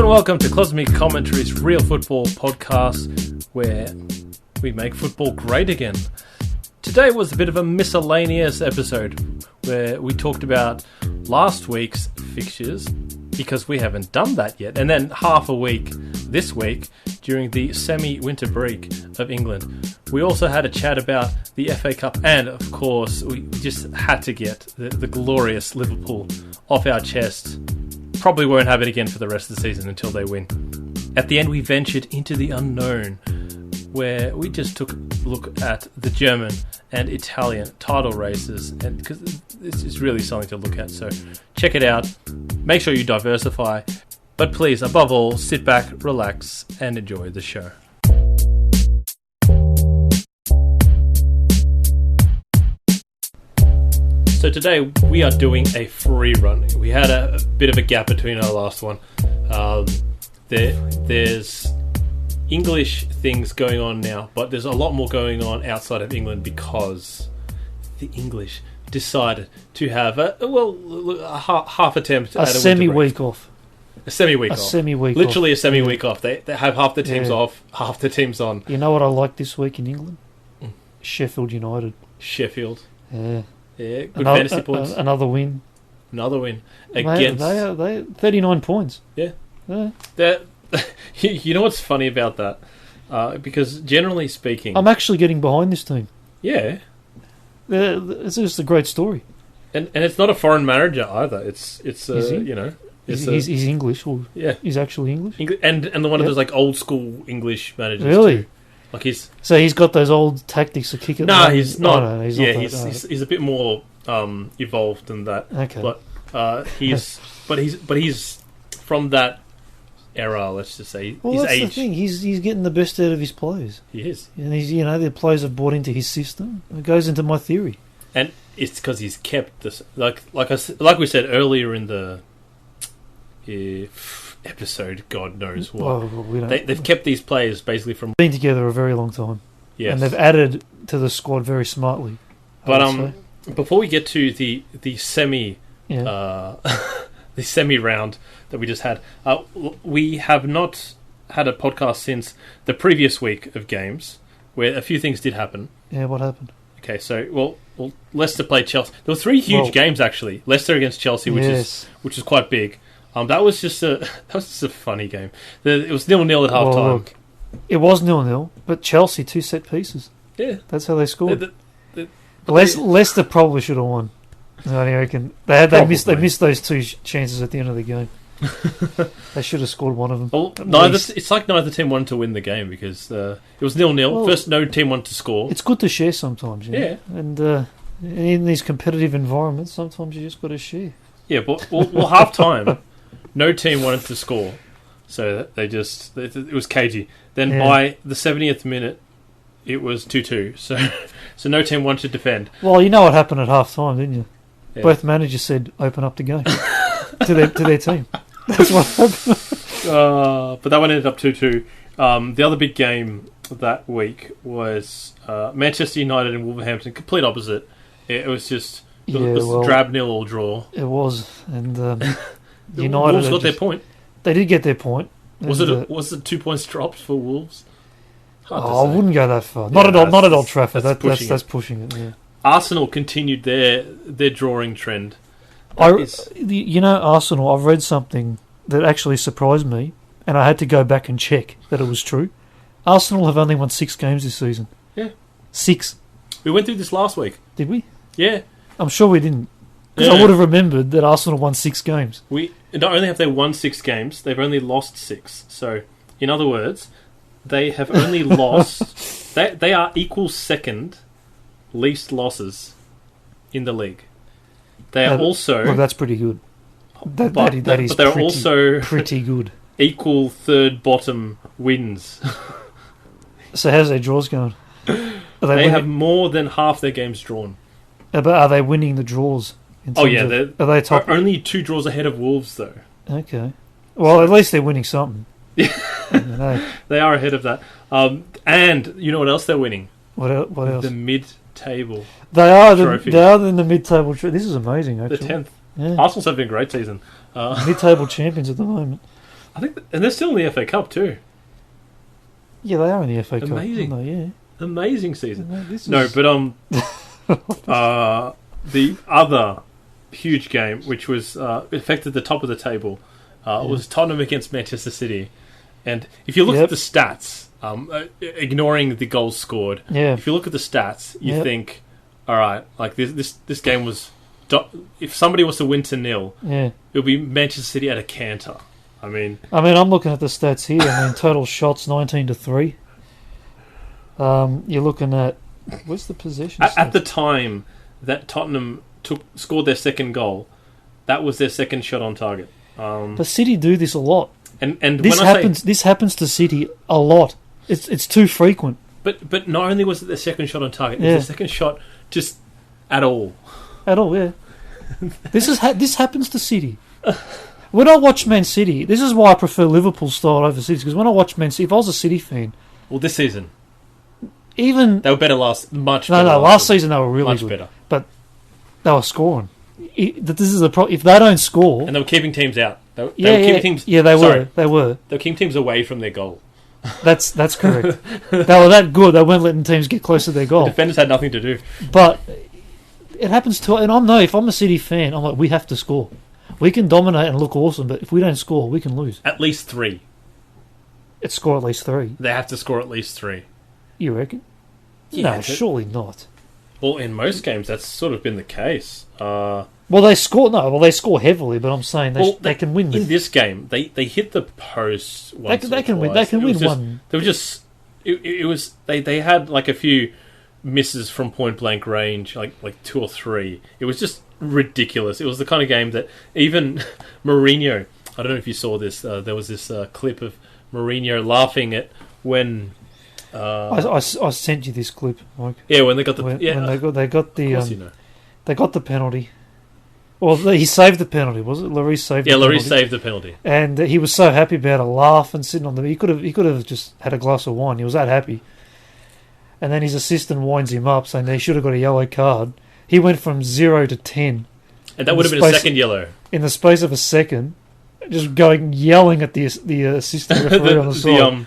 and welcome to Cosmic Commentary's Real Football podcast, where we make football great again. Today was a bit of a miscellaneous episode, where we talked about last week's fixtures, because we haven't done that yet, and then half a week this week during the semi-winter break of England. We also had a chat about the FA Cup, and of course we just had to get the glorious Liverpool off our chest. Probably won't have it again for the rest of the season until they win. At the end, we ventured into the unknown, where we just took a look at the German and Italian title races, and because this is really something to look at, so check it out. Make sure you diversify, but please, above all, sit back, relax, and enjoy the show. So today we are doing a free run. We had a bit of a gap between our last one. There's English things going on now, but there's a lot more going on outside of England because the English decided to have a half attempt at a semi-week off. A semi-week off. Literally a semi-week off. They have half the teams off, half the teams on. You know what I like this week in England? Sheffield United. Sheffield. Yeah. Yeah, good fantasy points. Another win. Against... They 39 points. Yeah. You know what's funny about that? Because generally speaking... I'm actually getting behind this team. Yeah. It's just a great story. And it's not a foreign manager either. It's Is he? you know... He's English. Or yeah. He's actually English? And the one of those like old school English managers really? Too. Like he's got those old tactics to kick it. No, he's not. No, he's yeah, not he's a bit more evolved than that. Okay. But he's from that era. Let's just say. Well, his that's age. the thing. He's getting the best out of his players. He is, and the players have bought into his system. It goes into my theory. And it's because he's kept this, like we said earlier in the episode. God knows what. They've kept these players basically from been together a very long time. Yes. And they've added to the squad very smartly. But before we get to the semi the semi round that we just had, we have not had a podcast since the previous week of games, where a few things did happen. Yeah, what happened? Okay, so Leicester played Chelsea. There were three huge games actually. Leicester against Chelsea, which is quite big. That was just a funny game. It was 0-0 at half time. Look, it was 0-0, but Chelsea 2 set pieces. Yeah, that's how they scored. Leicester probably should have won. I reckon they missed those 2 chances at the end of the game. They should have scored one of them. Well, it's like neither team wanted to win the game because it was 0-0. Well, first, no team wanted to score. It's good to share sometimes. Yeah, and in these competitive environments, sometimes you just got to share. Yeah, but half time. No team wanted to score, so it was cagey. Then by the 70th minute, it was 2-2. So no team wanted to defend. Well, you know what happened at half time, didn't you? Yeah. Both managers said, "Open up the game" to their team. That's what happened. But that one ended up 2-2. The other big game that week was Manchester United and Wolverhampton. Complete opposite. It was just drab 0-0 draw. It was, and. United Wolves got their point. They did get their point. Was it 2 points dropped for Wolves? I wouldn't go that far. Not at Old Trafford. That's pushing it. Yeah. Arsenal continued their drawing trend. Arsenal. I've read something that actually surprised me, and I had to go back and check that it was true. Arsenal have only won 6 games this season. Yeah, 6. We went through this last week. Did we? Yeah, I'm sure we didn't. Because I would have remembered that Arsenal won 6 games. Not only have they won 6 games, they've only lost 6. So, in other words, they have only lost... They are equal second least losses in the league. They are also... Well, that's pretty good. That is they're also pretty good. Equal third bottom wins. So how's their draws going? They have more than half their games drawn. But are they winning the draws? Are they top? Only 2 draws ahead of Wolves, though. Okay. Well, at least they're winning something. They are ahead of that. And you know what else they're winning? What else? The mid-table. They are in the mid-table. This is amazing, actually. The 10th. Yeah. Arsenal's having a great season. Mid-table champions at the moment. I think, and they're still in the FA Cup too. Yeah, they are in the FA Cup. Amazing. Aren't they? Yeah. Amazing season. No, but the other huge game, which was affected the top of the table, was Tottenham against Manchester City. And if you look at the stats, ignoring the goals scored, if you look at the stats, you think, all right, like this game was. If somebody was to win to 0, it would be Manchester City at a canter. I mean, I'm looking at the stats here. Total shots 19-3. You're looking at what's the possession? At the time that Tottenham scored their second goal, that was their second shot on target. But City do this a lot, and this happens to City a lot. It's too frequent. But not only was it their second shot on target, it was their second shot just at all. At all, yeah. This happens to City. When I watch Man City, this is why I prefer Liverpool style over City. Because when I watch Man City, if I was a City fan, this season, they were better much better. Last season they were really much good, better. But they were scoring. This is the problem. If they don't score, and they were keeping teams out. They were keeping teams. Yeah, they were. They were keeping teams away from their goal. That's correct. They were that good. They weren't letting teams get close to their goal. The defenders had nothing to do. But it happens to, and if I'm a City fan, I'm like, we have to score. We can dominate and look awesome, but if we don't score, we can lose. At least 3. It's score at least 3. They have to score at least 3. You reckon? Yeah, no, surely not. Well, in most games, that's sort of been the case. They score. No, they score heavily, but I'm saying they can win. In this game, they hit the post once. They can win. They can win one. They were just. It was they had like a few misses from point blank range, like 2 or 3. It was just ridiculous. It was the kind of game that even Mourinho. I don't know if you saw this. There was this clip of Mourinho laughing at when. I sent you this clip, Mike. Yeah, when they got when they got the they got the penalty. Well, he saved the penalty, was it? Lloris saved. Yeah, Lloris saved the penalty, and he was so happy about it, laughing, sitting on the. He could have just had a glass of wine. He was that happy. And then his assistant winds him up, saying they should have got a yellow card. He went from 0 to 10, and that would have been a second yellow in the space of a second. Just yelling at the assistant referee on the side.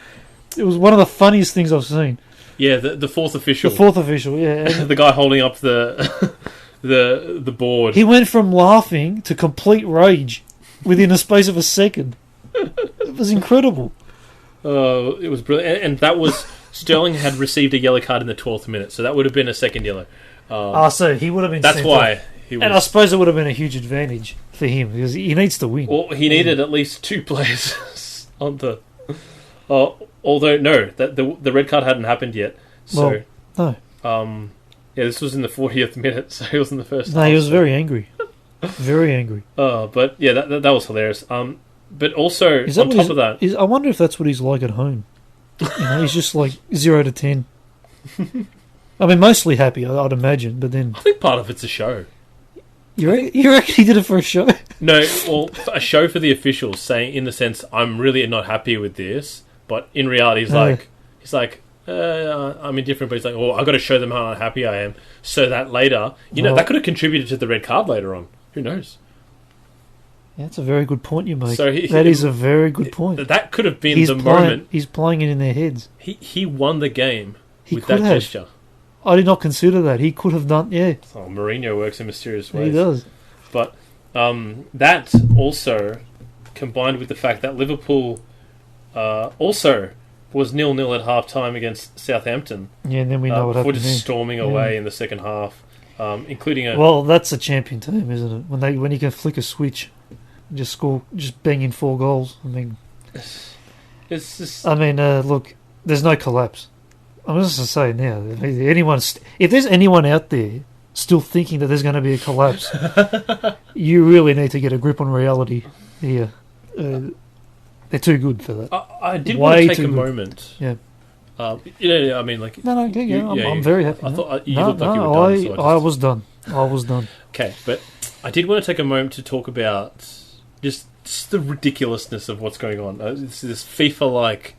It was one of the funniest things I've seen. Yeah, the fourth official. The fourth official, yeah. The guy holding up the board. He went from laughing to complete rage within a space of a second. It was incredible. It was brilliant. And that was... Sterling had received a yellow card in the 12th minute, so that would have been a second yellow. So he would have been... That's why he was... And I suppose it would have been a huge advantage for him, because he needs to win. Well, he needed at least 2 players on the... although, no, the red card hadn't happened yet. So, no. Yeah, this was in the 40th minute, so he was in the first half. No, he was very angry. Very angry. But yeah, that was hilarious. But also, on top of that... I wonder if that's what he's like at home. He's just like 0 to 10. I mean, mostly happy, I'd imagine, but then... I think part of it's a show. You reckon he did it for a show? No, well, a show for the officials, saying, in the sense, I'm really not happy with this, but in reality, he's like, I'm indifferent, but he's like, I've got to show them how unhappy I am, so that later, that could have contributed to the red card later on. Who knows? Yeah, that's a very good point you make. That is a very good point. That could have been the moment. He's playing it in their heads. He won the game with that gesture. I did not consider that. He could have done, yeah. Oh, Mourinho works in mysterious ways. He does. But that also, combined with the fact that Liverpool also was 0-0 at half-time against Southampton. Yeah, and then we know what happened. Before just storming away in the second half, including a... Well, that's a champion team, isn't it? When you can flick a switch, just bang in 4 goals. I mean... It's just... look, there's no collapse. I'm just going to say now, if there's anyone out there still thinking that there's going to be a collapse, you really need to get a grip on reality here. They're too good for that. I did want to take a moment. Yeah. I'm very happy. I thought you looked like you were done. I was done. Okay, but I did want to take a moment to talk about just the ridiculousness of what's going on. This FIFA-like...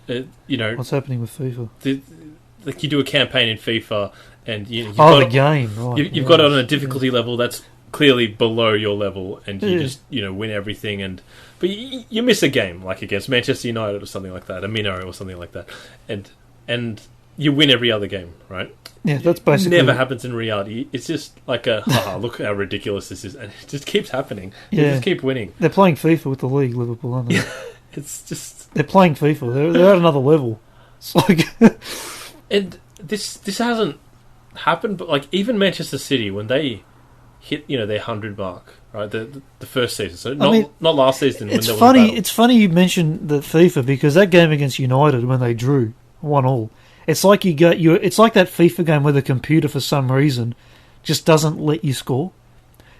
what's happening with FIFA? You do a campaign in FIFA, and the game. Right. You've got it on a difficulty level that's clearly below your level, and you Yeah. just win everything. But you miss a game like against Manchester United or something like that, a Minnow or something like that, and you win every other game, right? Yeah, that's basically never it. happens in reality. It's just like haha, look how ridiculous this is, and it just keeps happening. They Yeah. just keep winning. They're playing FIFA with the league, Liverpool, aren't they? It's just, They're playing FIFA. They're at another level. It's like and this hasn't happened, but like even Manchester City when they hit their 100 mark, right? The first season, so not last season. it's when there funny. Was a battle. It's funny you mentioned the FIFA because that game against United when they drew 1-1. It's like It's like that FIFA game where the computer for some reason just doesn't let you score.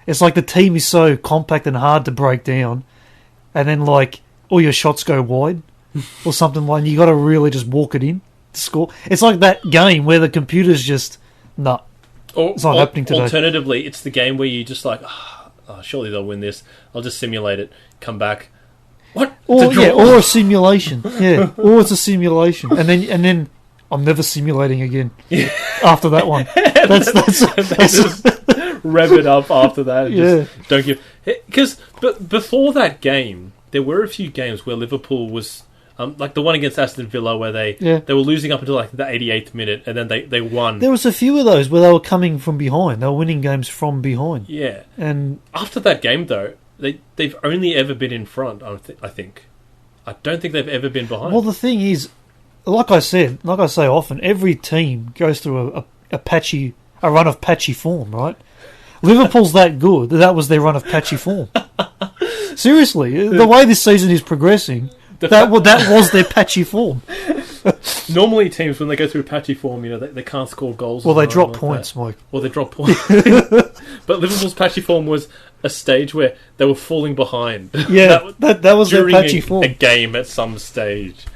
It's like the team is so compact and hard to break down, and then like all your shots go wide or something like. You got to really just walk it in to score. It's like that game where the computer's just nah. It's not happening today. Alternatively, it's the game where you just like, surely they'll win this. I'll just simulate it, come back. What? Or a simulation. Yeah, or it's a simulation, and then I'm never simulating again. Yeah. After that one, that's just rev it up after that. Just don't give but before that game, there were a few games where Liverpool was. Like the one against Aston Villa where they were losing up until like the 88th minute and then they won. There was a few of those where they were coming from behind. They were winning games from behind. Yeah. And after that game, though, they've only ever been in front, I think. I don't think they've ever been behind. Well, the thing is, like I say often, every team goes through a run of patchy form, right? Liverpool's that good. That was their run of patchy form. Seriously, the way this season is progressing... That was their patchy form. Normally, teams when they go through patchy form, they can't score goals. Well, they drop points, Mike. Well, they drop points. But Liverpool's patchy form was a stage where they were falling behind. Yeah, that was their patchy form. A game at some stage,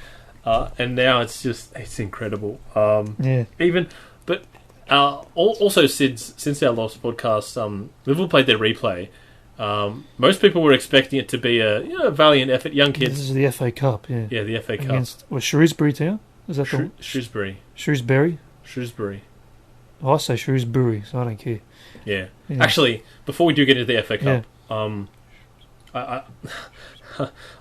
and now it's incredible. Also since our last podcast, Liverpool played their replay. Most people were expecting it to be a valiant effort. Young kids. This is the FA Cup, yeah. Yeah, the FA Cup. Against Shrewsbury Town? Is that the Shrewsbury. Shrewsbury. Oh, I say Shrewsbury, so I don't care. Yeah. Actually, before we do get into the FA Cup,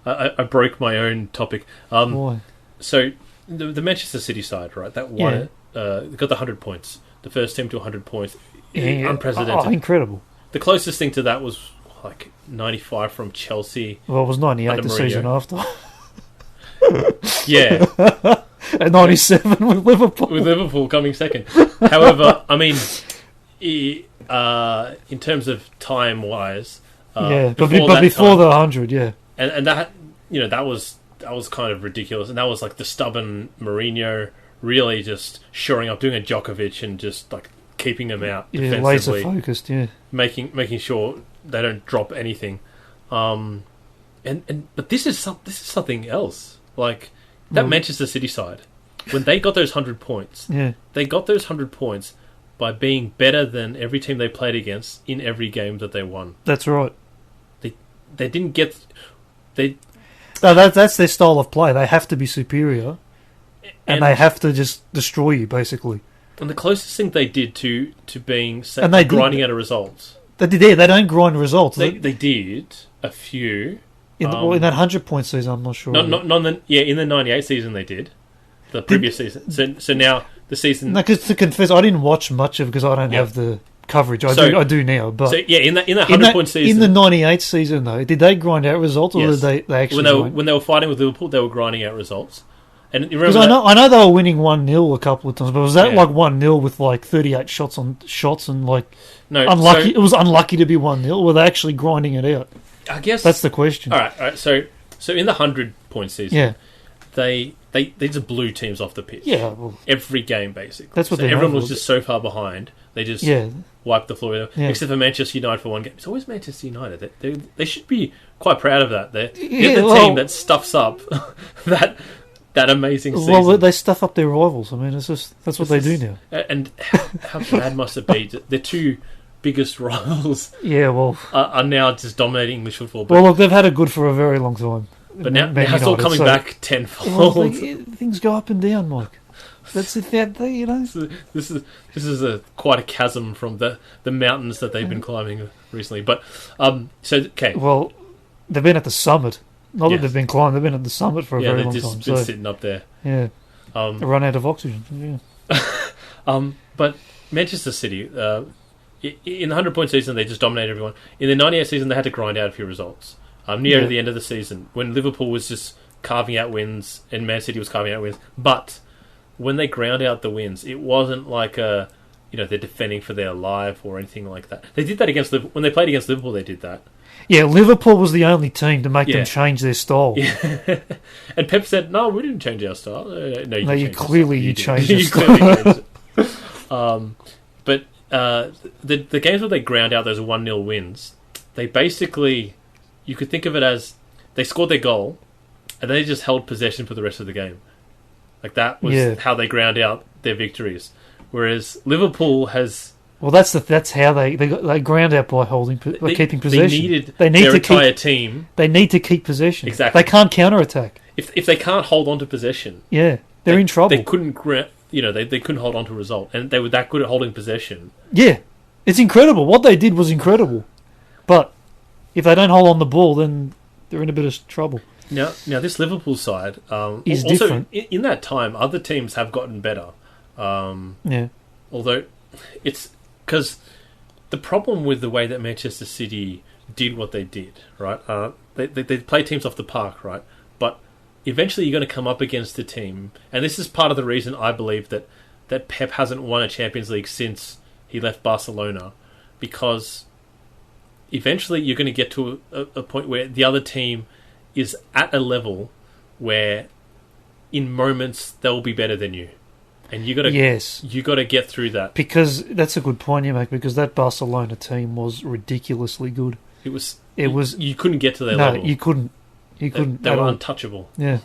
I broke my own topic. Why? So, the Manchester City side, right, that won it, got the 100 points. The first team to 100 points. Unprecedented. Oh, incredible. The closest thing to that was like 95 from Chelsea. Well, it was 98 the season after. Yeah. And 97 with Liverpool. With Liverpool coming second. However, I mean, in terms of time-wise... but before the 100, yeah. And that, that was kind of ridiculous. And that was like the stubborn Mourinho really just shoring up, doing a Djokovic and just like keeping them out defensively. Laser focused, yeah. Making sure they don't drop anything. But this is something else. Like that Manchester City side, when they got those 100 points, they got those 100 points by being better than every team they played against in every game that they won. That's right. They didn't get No, that's their style of play. They have to be superior, and they have to just destroy you, basically. And the closest thing they did to being grinding out a result. They don't grind results. They did a few. In that 100-point season, I'm not sure. In the 98 season they did. The previous season. So now the season. No, because to confess, I didn't watch much of it because I don't have the coverage. I do now. But in the 100-point season, in the 98 season though, did they grind out results or did they actually? When they were fighting with Liverpool, they were grinding out results. And because I know they were winning 1-0 a couple of times, but was that like 1-0 with like 38 shots and like unlucky? It was unlucky to be 1-0. Or were they actually grinding it out? I guess that's the question. All right. So in the 100-point season, they just blew teams off the pitch. Yeah, every game basically. That's what everyone was just so far behind. They just wiped the floor. Except for Manchester United for one game. It's always Manchester United. They should be quite proud of that. They're the team that stuffs up that amazing season. Well, they stuff up their rivals. I mean, that's what they do now. And how bad must it be? Their two biggest rivals are now just dominating English football. Well, look, they've had it good for a very long time. But now it's all coming back tenfold. Things go up and down, Mike. That's it. You know. This is quite a chasm from the mountains that they've been climbing recently. But okay. Well, they've been at the summit. Not that Yes. they've been climbing. They've been at the summit for a very long they've time. just been So sitting up there. yeah, they run out of oxygen. Yeah. But Manchester City, in the 100-point season, they just dominated everyone. In the 98 season, they had to grind out a few results. Near the end of the season, when Liverpool was just carving out wins and Man City was carving out wins. But when they ground out the wins, it wasn't like they're defending for their life or anything like that. They did that against when they played against Liverpool. They did that. Yeah, Liverpool was the only team to make them change their style. Yeah. And Pep said, "No, we didn't change our style." No, you changed your your style. style. You changed it. But the games where they ground out those 1-0 wins, they basically, you could think of it as they scored their goal and they just held possession for the rest of the game. Like that was how they ground out their victories. Whereas Liverpool has... Well, that's how they ground out by keeping possession. They need their entire team. They need to keep possession. Exactly. They can't counterattack. If they can't hold on to possession, they're in trouble. They couldn't, they couldn't hold on to a result, and they were that good at holding possession. Yeah, it's incredible. What they did was incredible, but if they don't hold on the ball, then they're in a bit of trouble. Now this Liverpool side is also different. In that time, other teams have gotten better. Although it's because the problem with the way that Manchester City did what they did, right? They play teams off the park, right? But eventually you're going to come up against a team, and this is part of the reason I believe that Pep hasn't won a Champions League since he left Barcelona, because eventually you're going to get to a point where the other team is at a level where in moments they'll be better than you. And you got to get through that. Because that's a good point you make, because that Barcelona team was ridiculously good. It was you couldn't get to their level. No, you couldn't. They were untouchable. Yeah.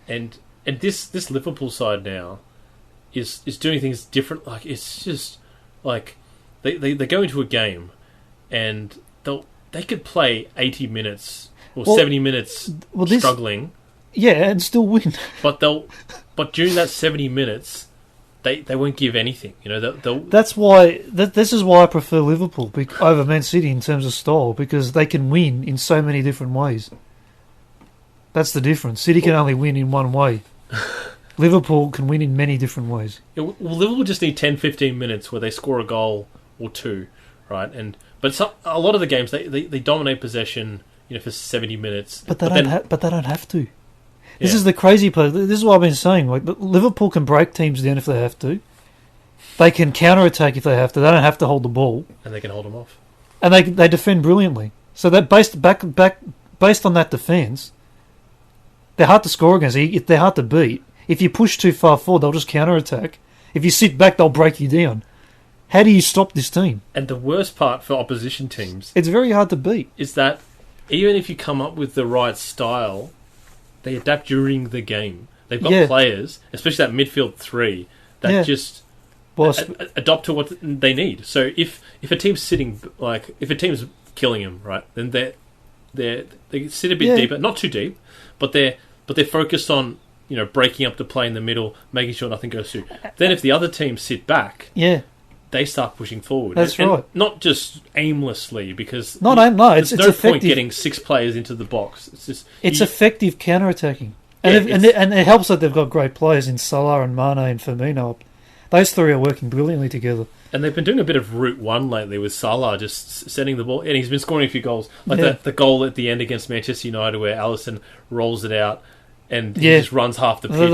And this Liverpool side now is doing things different. Like, it's just like they go into a game and they could play 80 minutes or 70 minutes struggling. Yeah, and still win. But during that 70 minutes, they won't give anything. That's why this is why I prefer Liverpool over Man City in terms of style, because they can win in so many different ways. That's the difference. City can only win in one way. Liverpool can win in many different ways. Yeah, well, Liverpool just need 10-15 minutes where they score a goal or two, right? But a lot of the games they dominate possession, for 70 minutes. But they don't have to. This is the crazy part. This is what I've been saying. Like, Liverpool can break teams down if they have to. They can counter-attack if they have to. They don't have to hold the ball, and they can hold them off. And they defend brilliantly. So that based on that defence, they're hard to score against. They're hard to beat. If you push too far forward, they'll just counter-attack. If you sit back, they'll break you down. How do you stop this team? And the worst part for opposition teams, it's very hard to beat, is that even if you come up with the right style, they adapt during the game. They've got players, especially that midfield three, that just adopt to what they need. So if a team's if a team's killing them, right, then they sit a bit deeper, not too deep, but they're focused on breaking up the play in the middle, making sure nothing goes through. Then if the other team sit back, they start pushing forward. That's right. Not just aimlessly, because it's no effective. Point getting 6 players into the box. It's just effective counter-attacking. And it helps that they've got great players in Salah and Mane and Firmino. Those three are working brilliantly together. And they've been doing a bit of Route 1 lately with Salah just sending the ball, and he's been scoring a few goals. Like the goal at the end against Manchester United where Alisson rolls it out and he just runs half the pitch.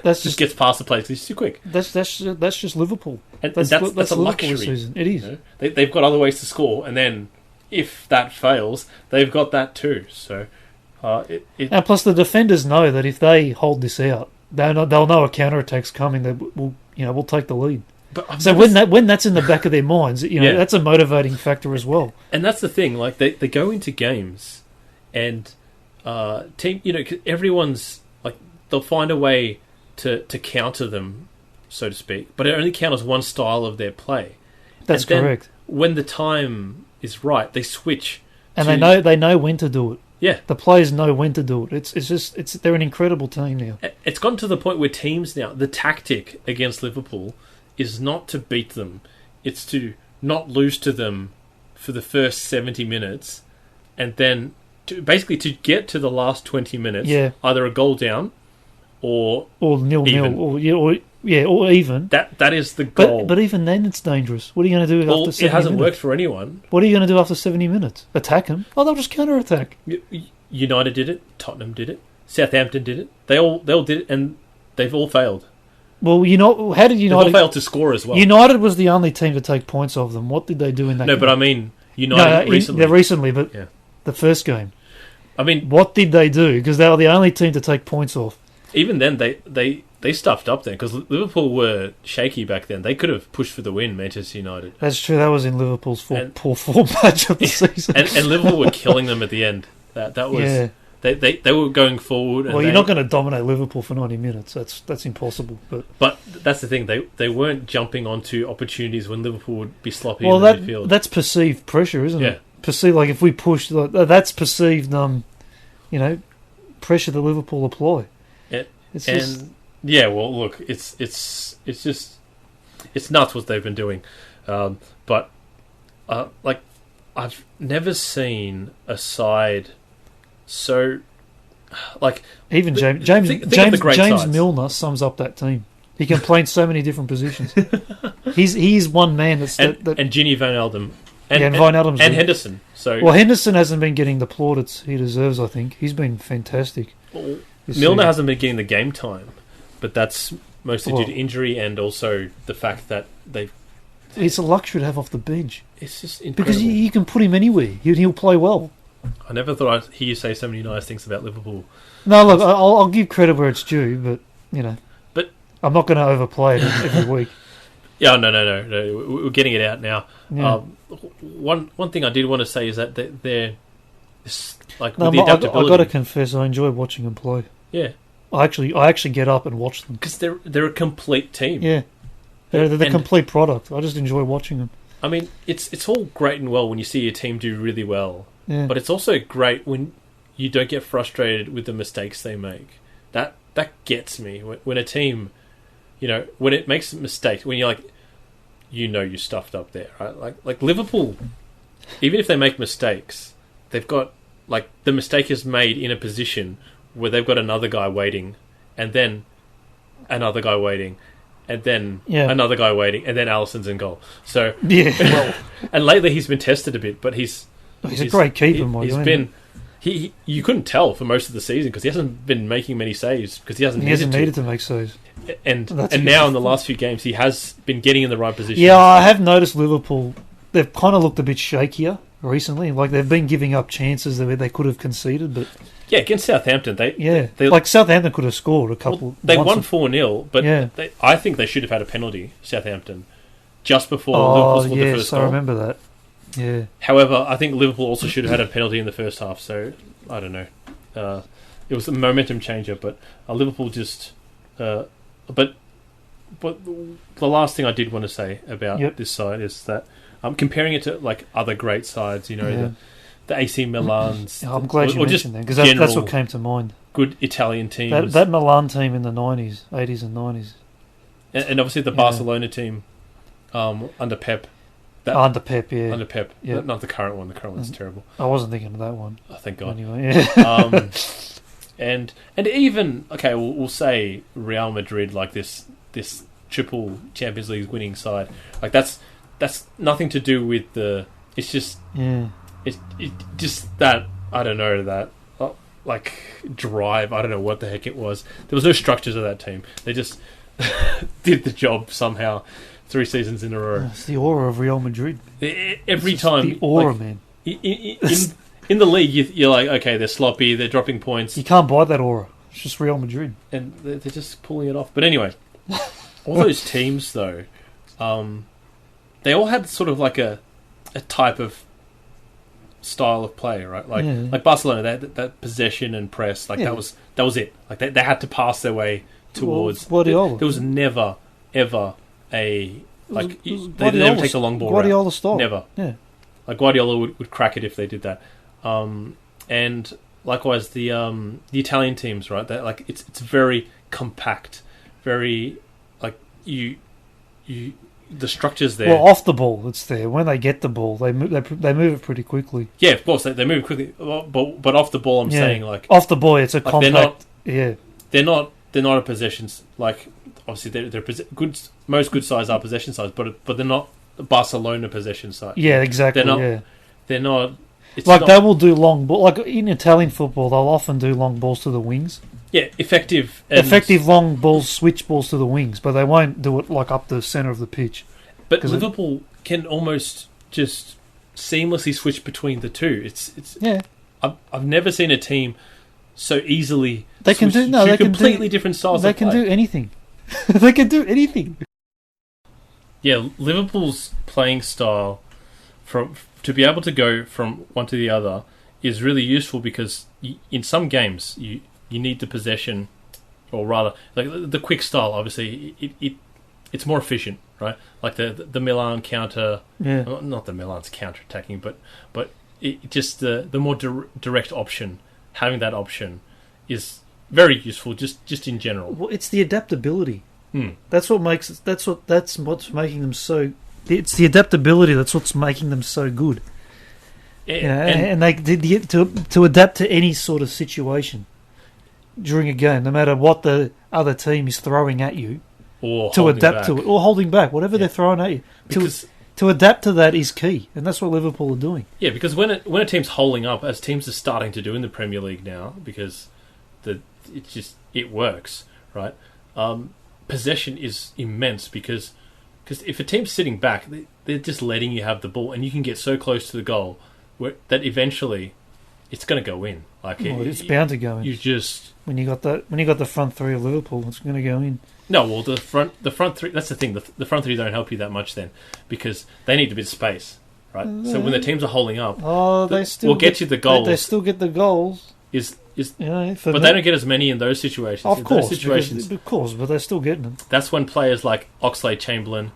That's just gets past the players because he's too quick. That's just Liverpool. And that's a luxury. Season. It is. They've got other ways to score, and then if that fails, they've got that too. So, and plus the defenders know that if they hold this out, they'll know a counter-attack's coming. That we'll take the lead. So when that's in the back of their minds, that's a motivating factor as well. And that's the thing. Like they go into games, and everyone's like they'll find a way to counter them, so to speak. But it only counters one style of their play. That's correct. When the time is right, they switch, and they know when to do it. Yeah. The players know when to do it. They're an incredible team now. It's gotten to the point where teams now, the tactic against Liverpool is not to beat them. It's to not lose to them for the first 70 minutes and then to get to the last 20 minutes, either a goal down or 0-0 or even. That is the goal. But even then it's dangerous. What are you going to do after 70 minutes? It hasn't worked for anyone. What are you going to do after 70 minutes? Attack them? Oh, they'll just counter-attack. United did it. Tottenham did it. Southampton did it. They all did it, and they've all failed. Well, how did United... They've all failed to score as well. United was the only team to take points off them. What did they do in that game? No, but I mean, United recently. Recently, but the first game. I mean... What did they do? Because they were the only team to take points off. Even then, they stuffed up then, because Liverpool were shaky back then. They could have pushed for the win, Manchester United. That's true. That was in Liverpool's poor form match of the season. And Liverpool were killing them at the end. That was... Yeah. They were going forward. And you're not going to dominate Liverpool for 90 minutes. That's impossible. But that's the thing. They weren't jumping onto opportunities when Liverpool would be sloppy in the midfield. That's perceived pressure, isn't it? Yeah. Perceived, like if we push, that's perceived, pressure that Liverpool apply. Well, look, it's just nuts what they've been doing. But I've never seen a side so even James Milner sums up that team. He can play in so many different positions. He's one man and Ginny Van Aldem and Wijnaldum's and Henderson. Henderson hasn't been getting the plaudits he deserves. I think he's been fantastic. Milner hasn't been getting the game time, but that's mostly due to injury and also the fact that it's a luxury to have off the bench. It's just incredible. Because you can put him anywhere. He'll play well. I never thought I'd hear you say so many nice things about Liverpool. No, look, I'll give credit where it's due, but But I'm not going to overplay it every week. Yeah, no. We're getting it out now. Yeah. One thing I did want to say is that they're with the I've adaptability. got to confess, I enjoy watching them play. Yeah, I actually get up and watch them because they're a complete team. Yeah, they're the complete product. I just enjoy watching them. I mean, it's all great and well when you see your team do really well. Yeah. But it's also great when you don't get frustrated with the mistakes they make. That gets me. When a team, when it makes mistakes, when you're like, you stuffed up there, right? Like Liverpool, even if they make mistakes, they've got, the mistake is made in a position where they've got another guy waiting, and then another guy waiting, and then another guy waiting, and then Alisson's in goal. So and lately he's been tested a bit, but he's a great keeper. You couldn't tell for most of the season because he hasn't been making many saves because he hasn't needed to make saves. And now in the last few games he has been getting in the right position. Yeah, I have noticed Liverpool. They've kind of looked a bit shakier recently. Like they've been giving up chances that they could have conceded, but against Southampton, they Southampton could have scored a couple. Well, they won 4-0, but I think they should have had a penalty. Southampton just before Liverpool scored the first goal. I remember that. Yeah. However, I think Liverpool also should have had a penalty in the first half. So I don't know. It was a momentum changer, but Liverpool just. But the last thing I did want to say about this side is that comparing it to other great sides, the AC Milans. I'm glad you mentioned that because that's what came to mind. Good Italian teams. That Milan team in the 90s, 80s and 90s. And obviously the Barcelona team under Pep. Under Pep, yeah. Under Pep. Yeah. Not the current one. The current one's terrible. I wasn't thinking of that one. Oh, thank God. Anyway, yeah. And even, we'll say Real Madrid, this triple Champions League winning side. That's nothing to do with the... It's just... Yeah. It's just that, I don't know, that... drive. I don't know what the heck it was. There was no structure to that team. They just did the job somehow 3 seasons in a row. It's the aura of Real Madrid. Every time. The aura, man. In the league, you're like, okay, they're sloppy, they're dropping points. You can't buy that aura. It's just Real Madrid. And they're just pulling it off. But anyway, all those teams, though, they all had sort of a type of style of play, right? Like Barcelona, that possession and press, that was it. They had to pass their way towards. Guardiola. There was never ever a they never take the long ball. Guardiola style. Never. Yeah. Guardiola would crack it if they did that. And likewise the Italian teams, right? That like it's very compact, very like you the structure's there. Well, off the ball, it's there. When they get the ball, they move it pretty quickly. Yeah, of course they move quickly, but off the ball, I'm saying like off the ball, it's a like compact. They're not a possessions like obviously they're good. Most good sides are possession sides, but they're not Barcelona possession side. Yeah, exactly. They're not. It's like not, they will do long ball. Like in Italian football, they'll often do long balls to the wings. Yeah, effective long balls, switch balls to the wings, but they won't do it like up the centre of the pitch. But Liverpool can almost just seamlessly switch between the two. It's yeah. I've never seen a team so easily. They can do no. They completely different styles. They can do anything. They can do anything. Yeah, Liverpool's playing style to be able to go from one to the other is really useful because in some games you need the possession, or rather, like the quick style. Obviously, it's more efficient, right? Like the Milan counter, not the Milan's counter attacking, but just the more direct option. Having that option is very useful, just in general. Well, it's the adaptability. That's what's making them so. It's the adaptability that's what's making them so good. And they to adapt to any sort of situation during a game, no matter what the other team is throwing at you, or to adapt to it, or holding back, whatever they're throwing at you. To adapt to that is key, and that's what Liverpool are doing. Yeah, because when a team's holding up, as teams are starting to do in the Premier League now, because it works, right? Possession is immense because if a team's sitting back, they're just letting you have the ball, and you can get so close to the goal that eventually it's going to go in. Like it's bound to go in. You just when you got the front three of Liverpool, it's going to go in. No, well the front three. That's the thing. The front three don't help you that much then because they need a bit of space, right? So when the teams are holding up, they still get you the goals. They still get the goals. But they don't get as many in those situations. Of course, but they're still getting them. That's when players like Oxlade-Chamberlain,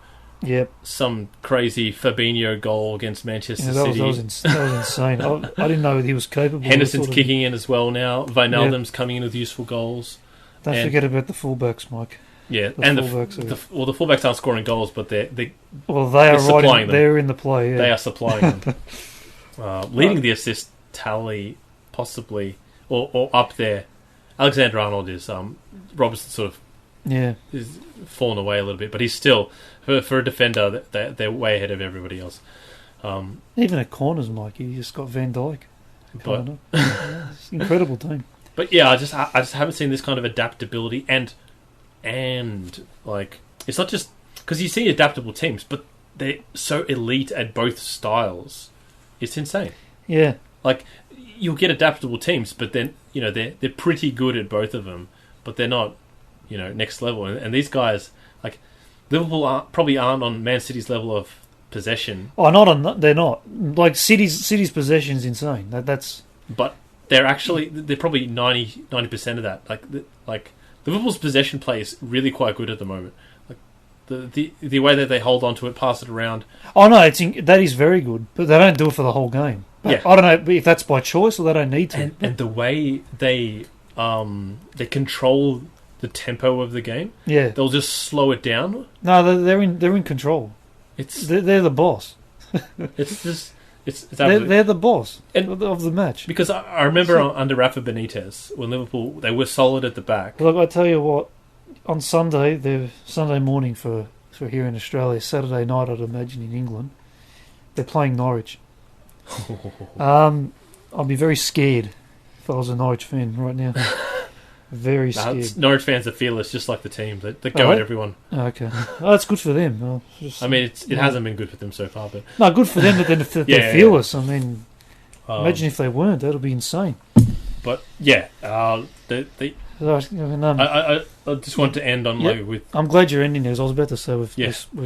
some crazy Fabinho goal against Manchester City. That was insane. I didn't know he was capable. Henderson's kicking in as well now. Wijnaldum's coming in with useful goals. Don't forget about the fullbacks, Mike. Yeah, the fullbacks aren't scoring goals, but they're supplying them. They're in the play. Yeah. They are supplying them. Leading the assist tally, possibly, or up there. Alexander-Arnold is Robertson sort of is fallen away a little bit, but he's still for a defender they're way ahead of everybody else. Even at corners, Mike, you just got Van Dijk. It's an incredible team. But yeah, I just haven't seen this kind of adaptability and like it's not just because you see adaptable teams, but they're so elite at both styles. It's insane. Yeah, like you'll get adaptable teams, but then they're pretty good at both of them, but they're not next level. And these guys like Liverpool probably aren't on Man City's level of possession. Oh, they're not. Like City's possession's insane. But they're probably 90% of that. Like Liverpool's possession play is really quite good at the moment. Like the way that they hold on to it, pass it around. Oh no, that is very good, but they don't do it for the whole game. Yeah. I don't know if that's by choice or they don't need to. And the way they control the tempo of the game. Yeah, they'll just slow it down. No, they're in control. They're the boss. They're the boss of the match. Because I remember under Rafa Benitez when Liverpool they were solid at the back. Look, I tell you what, on Sunday morning for here in Australia, Saturday night I'd imagine in England, they're playing Norwich. I'd be very scared if I was a Norwich fan right now. Very scared. Norwich fans are fearless, just like the team. They go at everyone. Okay, that's good for them. It hasn't been good for them so far, but no, good for them. But then if they're fearless, I mean, imagine if they weren't. That'll be insane. But yeah, I just want to end on with. I'm glad you're ending this. I was about to say we're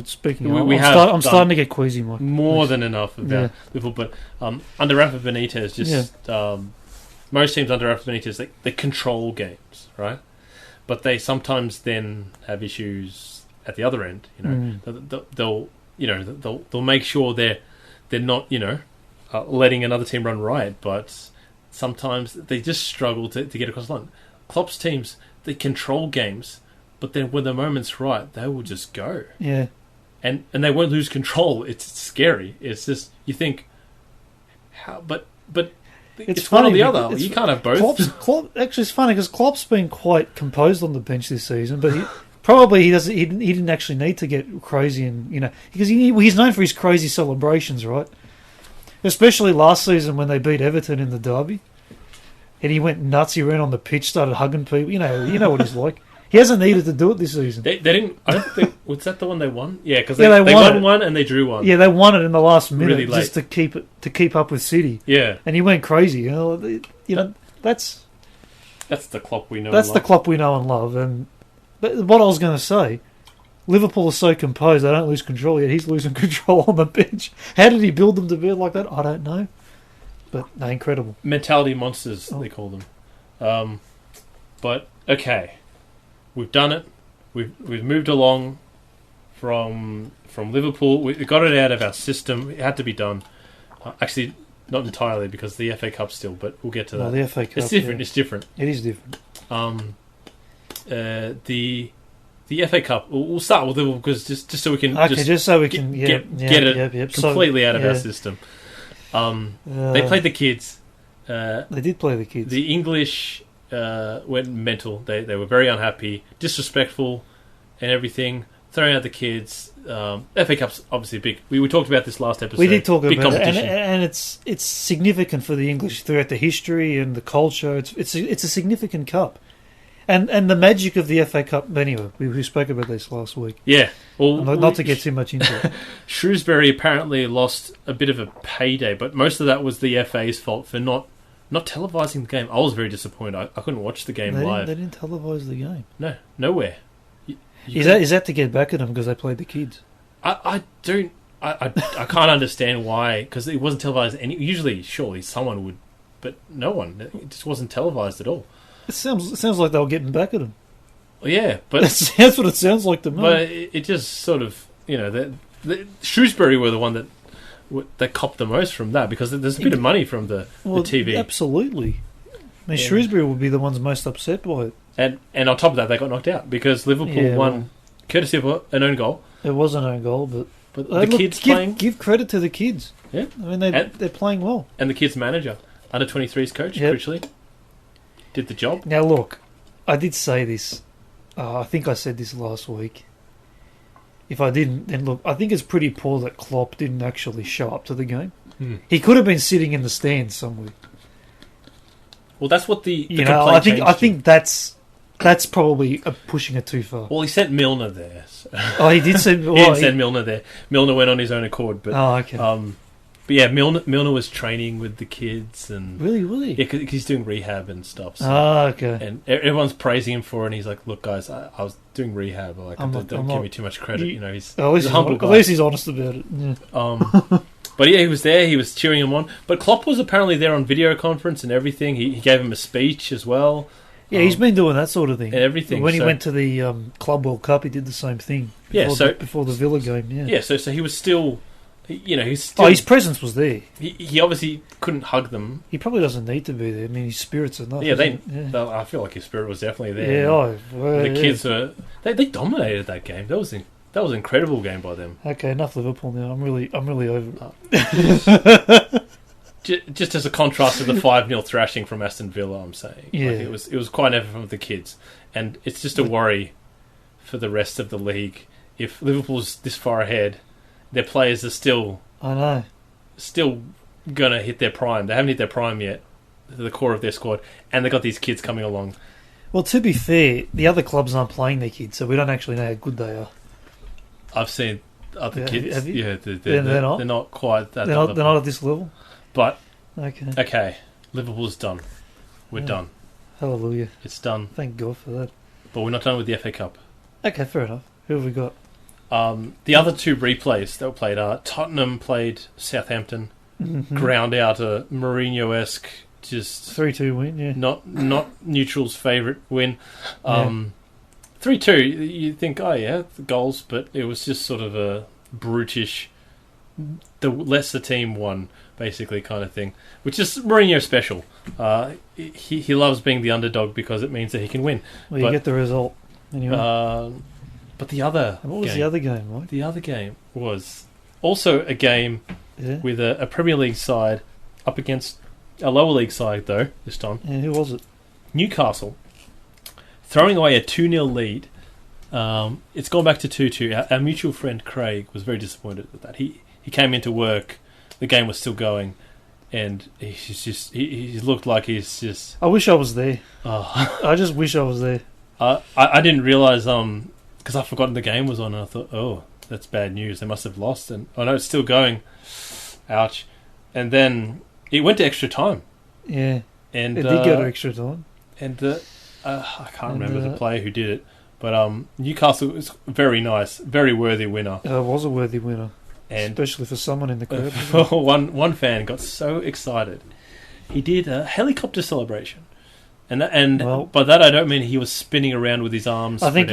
speaking. I'm starting to get queasy, Mike. More than enough about Liverpool, but under Rafa Benitez, most teams under Rafa Benitez, they control games, right? But they sometimes then have issues at the other end. They'll make sure they're not letting another team run riot, but sometimes they just struggle to get across the line. Klopp's teams, they control games, but then when the moment's right, they will just go. Yeah. And they won't lose control. It's scary. It's just, you think, how? But it's one or the other. You can't have both. Klopp, actually, it's funny because Klopp's been quite composed on the bench this season, but he didn't actually need to get crazy, and because he's known for his crazy celebrations, right? Especially last season when they beat Everton in the derby, and he went nuts. He ran on the pitch, started hugging people. You know what he's like. He hasn't needed to do it this season. They didn't. I don't think. Was that the one they won? Yeah, because they won one and they drew one. Yeah, they won it in the last minute really late. just to keep up with City. Yeah, and he went crazy. That's the Klopp we know. That's the Klopp we know and love. And what I was going to say, Liverpool are so composed they don't lose control yet. He's losing control on the bench. How did he build them to be like that? I don't know. But no, incredible mentality monsters they call them. But okay. We've done it. We've moved along from Liverpool. We got it out of our system. It had to be done. Actually, not entirely because the FA Cup still, but we'll get to that. The FA Cup. It's different. Yeah. It's different. It is different. The FA Cup. We'll start with Liverpool because just so we can get it completely out of our system. They played the kids. They did play the kids. The English. Went mental. They were very unhappy, disrespectful, and everything. Throwing out the kids. FA Cup's obviously big. We talked about this last episode. We did talk big about it, and it's significant for the English throughout the history and the culture. It's a significant cup, and the magic of the FA Cup. Anyway, we spoke about this last week. Yeah, well, not to get too much into it. Shrewsbury apparently lost a bit of a payday, but most of that was the FA's fault for not televising the game. I was very disappointed. I couldn't watch the game live. They didn't televise the game. No, nowhere. Is that to get back at them because they played the kids? I can't understand why, because it wasn't televised. Usually, surely someone would, but no one. It just wasn't televised at all. It sounds like they were getting back at them. Well, yeah, but that's what it sounds like to me. But it just sort of Shrewsbury were the one that copped the most from that because there's a bit of money from the TV. Absolutely. I mean, Shrewsbury would be the ones most upset by it. And on top of that, they got knocked out because Liverpool won courtesy of an own goal. It was an own goal, but the kids playing. Give credit to the kids. Yeah, I mean they're playing well. And the kids' manager, under 23s coach, crucially, did the job. Now look, I did say this. I think I said this last week. If I didn't, then look, I think it's pretty poor that Klopp didn't actually show up to the game. He could have been sitting in the stands somewhere. Well, that's what the I think that's probably pushing it too far. Well, he sent Milner there. So. Oh, he did send. He didn't send Milner there. Milner went on his own accord. But, okay. But yeah, Milner was training with the kids and really. Yeah, because he's doing rehab and stuff. So, okay. And everyone's praising him for it. And he's like, "Look, guys, I was doing rehab. Don't give me too much credit. He's a humble guy. At least he's honest about it. Yeah. But yeah, he was there. He was cheering him on. But Klopp was apparently there on video conference and everything. He gave him a speech as well. Yeah, he's been doing that sort of thing. And everything. When he went to the Club World Cup, he did the same thing. Before the Villa game. Yeah. Yeah. So he was still. His presence was there. He obviously couldn't hug them. He probably doesn't need to be there. I mean, his spirit's enough. Yeah, I feel like his spirit was definitely there. Yeah, the kids were. They dominated that game. That was an incredible game by them. Okay, enough Liverpool now. I'm really over it. Just as a contrast to the 5-0 thrashing from Aston Villa, I'm saying. Yeah, it was quite an effort from the kids, and it's just a worry for the rest of the league if Liverpool's this far ahead. Their players are still gonna hit their prime. They haven't hit their prime yet. The core of their squad, and they got these kids coming along. Well, to be fair, the other clubs aren't playing their kids, so we don't actually know how good they are. I've seen other kids. Have you? Yeah, they're not. They're not quite that. They're not at this level. But okay, Liverpool's done. We're done. Hallelujah! It's done. Thank God for that. But we're not done with the FA Cup. Okay, fair enough. Who have we got? The other two replays that were played are Tottenham played Southampton, ground out a Mourinho-esque, just 3-2 win. Yeah, not neutral's favourite win. 3-2. You think, the goals, but it was just sort of a brutish the Leicester team won, basically, kind of thing. Which is Mourinho special. He loves being the underdog because it means that he can win. Well, you get the result anyway. But the other what was the other game, Mike? The other game was also a game with a Premier League side up against a lower league side, though, this time. And who was it? Newcastle. Throwing away a 2-0 lead. It's gone back to 2-2. Our mutual friend Craig was very disappointed with that. He came into work, the game was still going, and he looked like he's just... I wish I was there. Oh. I just wish I was there. I didn't realise, because I'd forgotten the game was on, and I thought, oh, that's bad news. They must have lost, and oh no, it's still going. Ouch. And then it went to extra time. Yeah. And it did go to extra time. And I can't remember the player who did it, but Newcastle was very nice, very worthy winner. It was a worthy winner, and especially for someone in the crowd. One fan got so excited, he did a helicopter celebration, and well, by that I don't mean he was spinning around with his arms. I think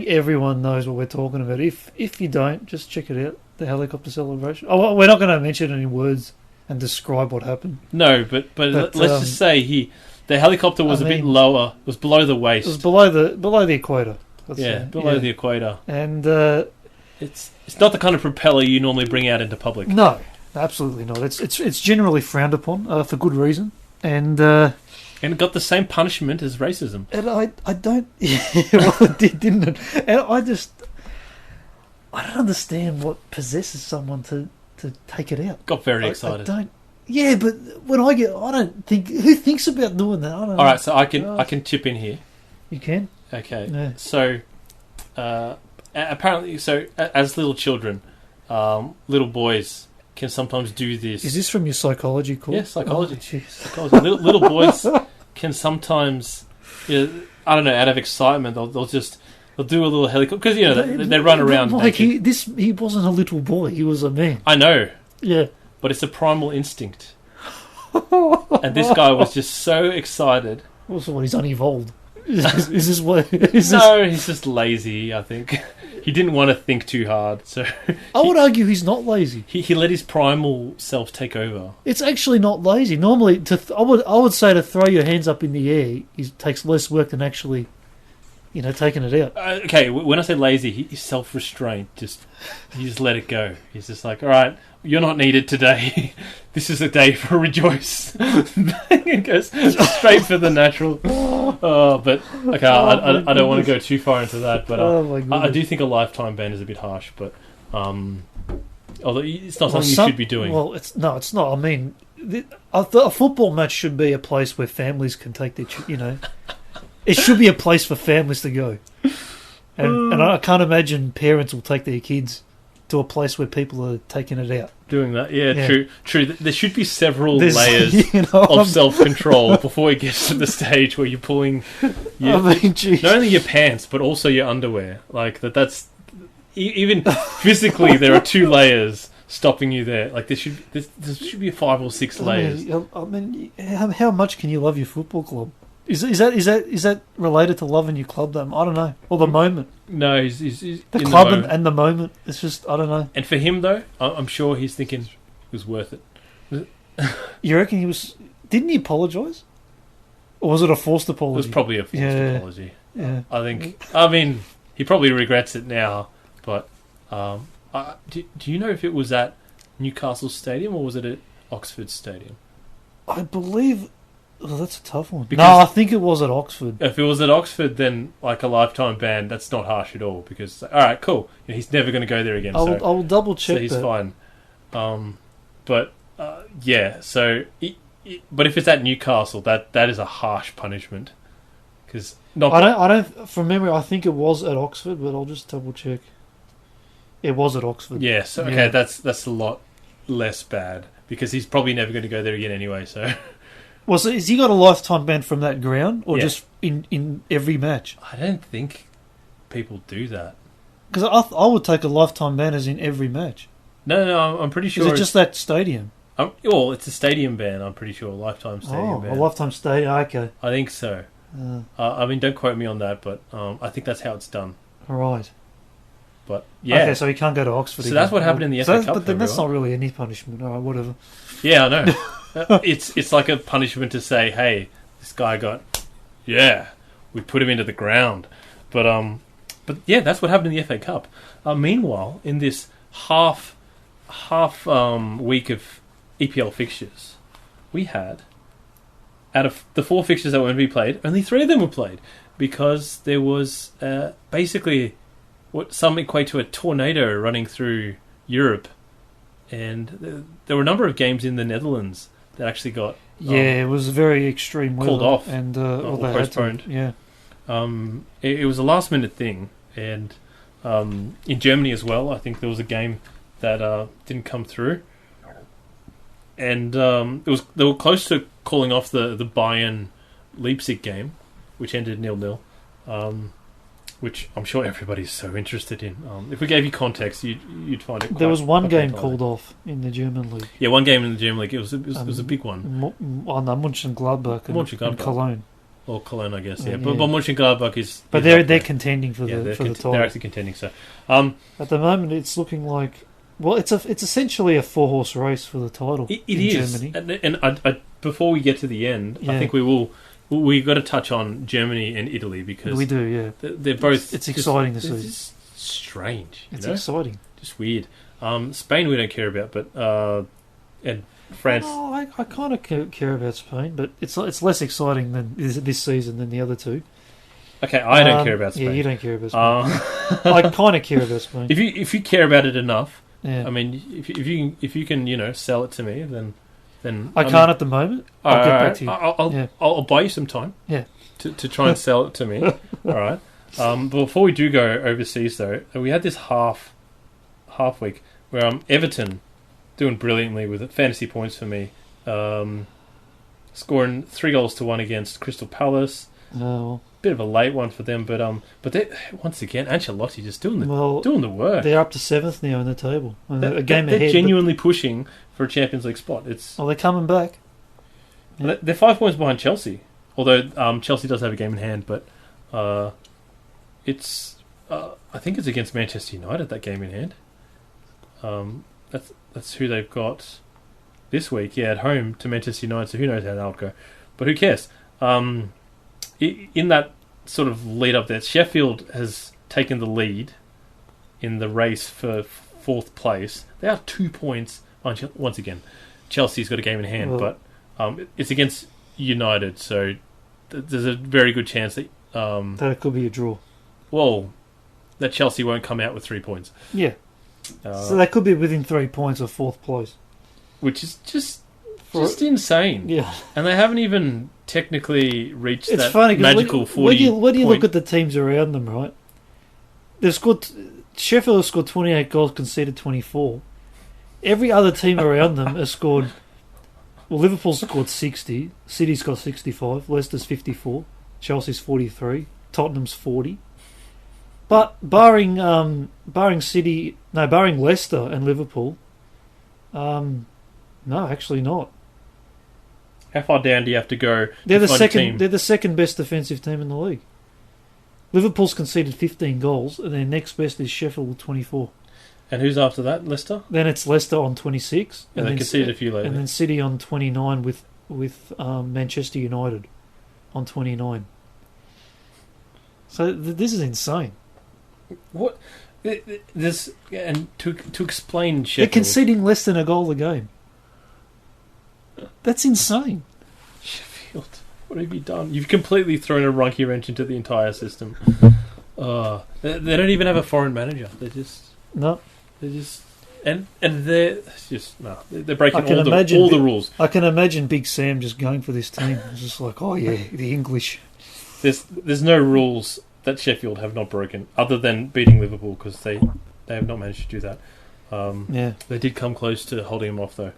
everyone knows what we're talking about. If you don't, just check it out. The helicopter celebration. Oh, well, we're not going to mention any words and describe what happened. No, but let's just say the helicopter was a bit lower, was below the waist. It was below the equator. Below the equator. And it's not the kind of propeller you normally bring out into public. No, absolutely not. It's generally frowned upon for good reason. And it got the same punishment as racism. And I don't... Yeah, well, it did, didn't it? And I don't understand what possesses someone to take it out. Got very excited. I don't... Yeah, but when I don't think... Who thinks about doing that? I don't know. All right, so I can chip in here. You can? Okay. Yeah. So, apparently, as little children, little boys can sometimes do this. Is this from your psychology course? Yeah, psychology. Oh, psychology. Little boys can sometimes, I don't know, out of excitement, they'll do a little helicopter because they run around. Like he wasn't a little boy; he was a man. I know. Yeah, but it's a primal instinct. And this guy was just so excited. Also, he's unevolved. Is this what? No, he's just lazy. I think he didn't want to think too hard. So I would argue he's not lazy. He let his primal self take over. It's actually not lazy. Normally, I would say to throw your hands up in the air takes less work than actually, taking it out. Okay, when I say lazy, he's self-restraint. He just let it go. He's just like, all right, you're not needed today. This is a day for rejoice. It goes straight for the natural. But okay, I don't want to go too far into that. But I do think a lifetime ban is a bit harsh. But although it's not something you should be doing. Well, it's not. I mean, a football match should be a place where families can take their, It should be a place for families to go. And I can't imagine parents will take their kids to a place where people are taking it out. Doing that, yeah. True. There should be several layers of self-control before it gets to the stage where you're pulling not only your pants, but also your underwear. Like, that's... Even physically, there are 2 layers stopping you there. Like, there should be 5 or 6 layers. I mean, how much can you love your football club? Is that related to loving your club? Though I don't know. Or the moment. No, he's the club and the moment. It's just I don't know. And for him though, I'm sure he's thinking it was worth it. You reckon he was? Didn't he apologise? Or was it a forced apology? It was probably a forced apology. Yeah. I think. I mean, he probably regrets it now. But do you know if it was at Newcastle Stadium or was it at Oxford Stadium? I believe. Oh, that's a tough one. No, I think it was at Oxford. If it was at Oxford, then like a lifetime ban, that's not harsh at all. Because all right, cool, he's never going to go there again. I will double check. So he's fine. But yeah. So, but if it's at Newcastle, that is a harsh punishment. Because I don't from memory. I think it was at Oxford, but I'll just double check. It was at Oxford. Yeah. So okay, that's a lot less bad because he's probably never going to go there again anyway. So. Well, so has he got a lifetime ban from that ground, or just in every match? I don't think people do that. Because I would take a lifetime ban as in every match. No, I'm pretty sure. Is it just that stadium? Well, it's a stadium ban, I'm pretty sure. A lifetime stadium ban. A lifetime stadium, okay. I think so. I mean, don't quote me on that, but I think that's how it's done. Right. But yeah, Okay, so he can't go to Oxford. So that's what happened in the FA Cup. But then that's not really any punishment. All right, whatever. Yeah, I know. It's like a punishment to say, hey, this guy we put him into the ground. But yeah, that's what happened in the FA Cup. Meanwhile, in this half week of EPL fixtures, we had, out of the 4 fixtures that were going to be played, only 3 of them were played because there was basically what some equate to a tornado running through Europe, and there were a number of games in the Netherlands that actually got it was very extreme weather called off and or postponed. It was a last minute thing, and in Germany as well, I think there was a game that didn't come through, and they were close to calling off the Bayern Leipzig game, which ended 0-0. Which I'm sure everybody's so interested in. If we gave you context, you'd find it. There was one game called off in the German league. Yeah, one game in the German league. It was a big one. Mönchengladbach and Cologne. Or Cologne, I guess. Yeah, but Mönchengladbach is. But they're contending for the title. They're actually contending. So, at the moment, it's looking like it's essentially a 4-horse race for the title. It is. Germany. And I, before we get to the end, I think we've got to touch on Germany and Italy because we do. Yeah, they're both. It's exciting to see. It's just strange. It's exciting. Just weird. Spain we don't care about, but and France. Oh, I kind of care about Spain, but it's less exciting than this season than the other 2. Okay, I don't care about Spain. Yeah, you don't care about Spain. I kind of care about Spain. If you care about it enough, yeah. I mean, if you can sell it to me, then I can't at the moment. I'll get back to you. I'll buy you some time. Yeah. To try and sell it to me. All right. But before we do go overseas, though, we had this half week where Everton doing brilliantly with fantasy points for me, scoring 3-1 against Crystal Palace. Oh. Bit of a late one for them, but they, once again, Ancelotti just doing the work. They're up to 7th now in the table. They're genuinely pushing for a Champions League spot. They're coming back. Yeah. They're 5 points behind Chelsea, although Chelsea does have a game in hand. But it's I think it's against Manchester United, that game in hand. That's who they've got this week. Yeah, at home to Manchester United. So who knows how that'll go? But who cares? In that sort of lead up there, Sheffield has taken the lead in the race for 4th place. They are 2 points once again. Chelsea's got a game in hand, but it's against United, so there's a very good chance that it could be a draw. Well, that Chelsea won't come out with 3 points. Yeah. So they could be within 3 points of 4th place, which is just insane. Yeah, and they haven't even technically reached it's that funny, magical 40. When you look at the teams around them, right? They've scored. Sheffield has scored 28 goals, conceded 24. Every other team around them has scored. Well, Liverpool's scored 60. City's got 65. Leicester's 54. Chelsea's 43. Tottenham's 40. But barring Leicester and Liverpool, no, actually not. How far down do you have to go? They're the second best defensive team in the league. Liverpool's conceded 15 goals, and their next best is Sheffield with 24. And who's after that? Leicester? Then it's Leicester on 26. And they conceded a few later. And then City on 29 with Manchester United on 29. So this is insane. What? This and to explain Sheffield, they're conceding less than a goal a game. That's insane. Sheffield, what have you done? You've completely thrown a monkey wrench into the entire system. They don't even have a foreign manager. They're just and they're just They're breaking all the rules. I can imagine Big Sam just going for this team. It's just like, oh yeah, the English. There's no rules that Sheffield have not broken, other than beating Liverpool, because they have not managed to do that. They did come close to holding him off though.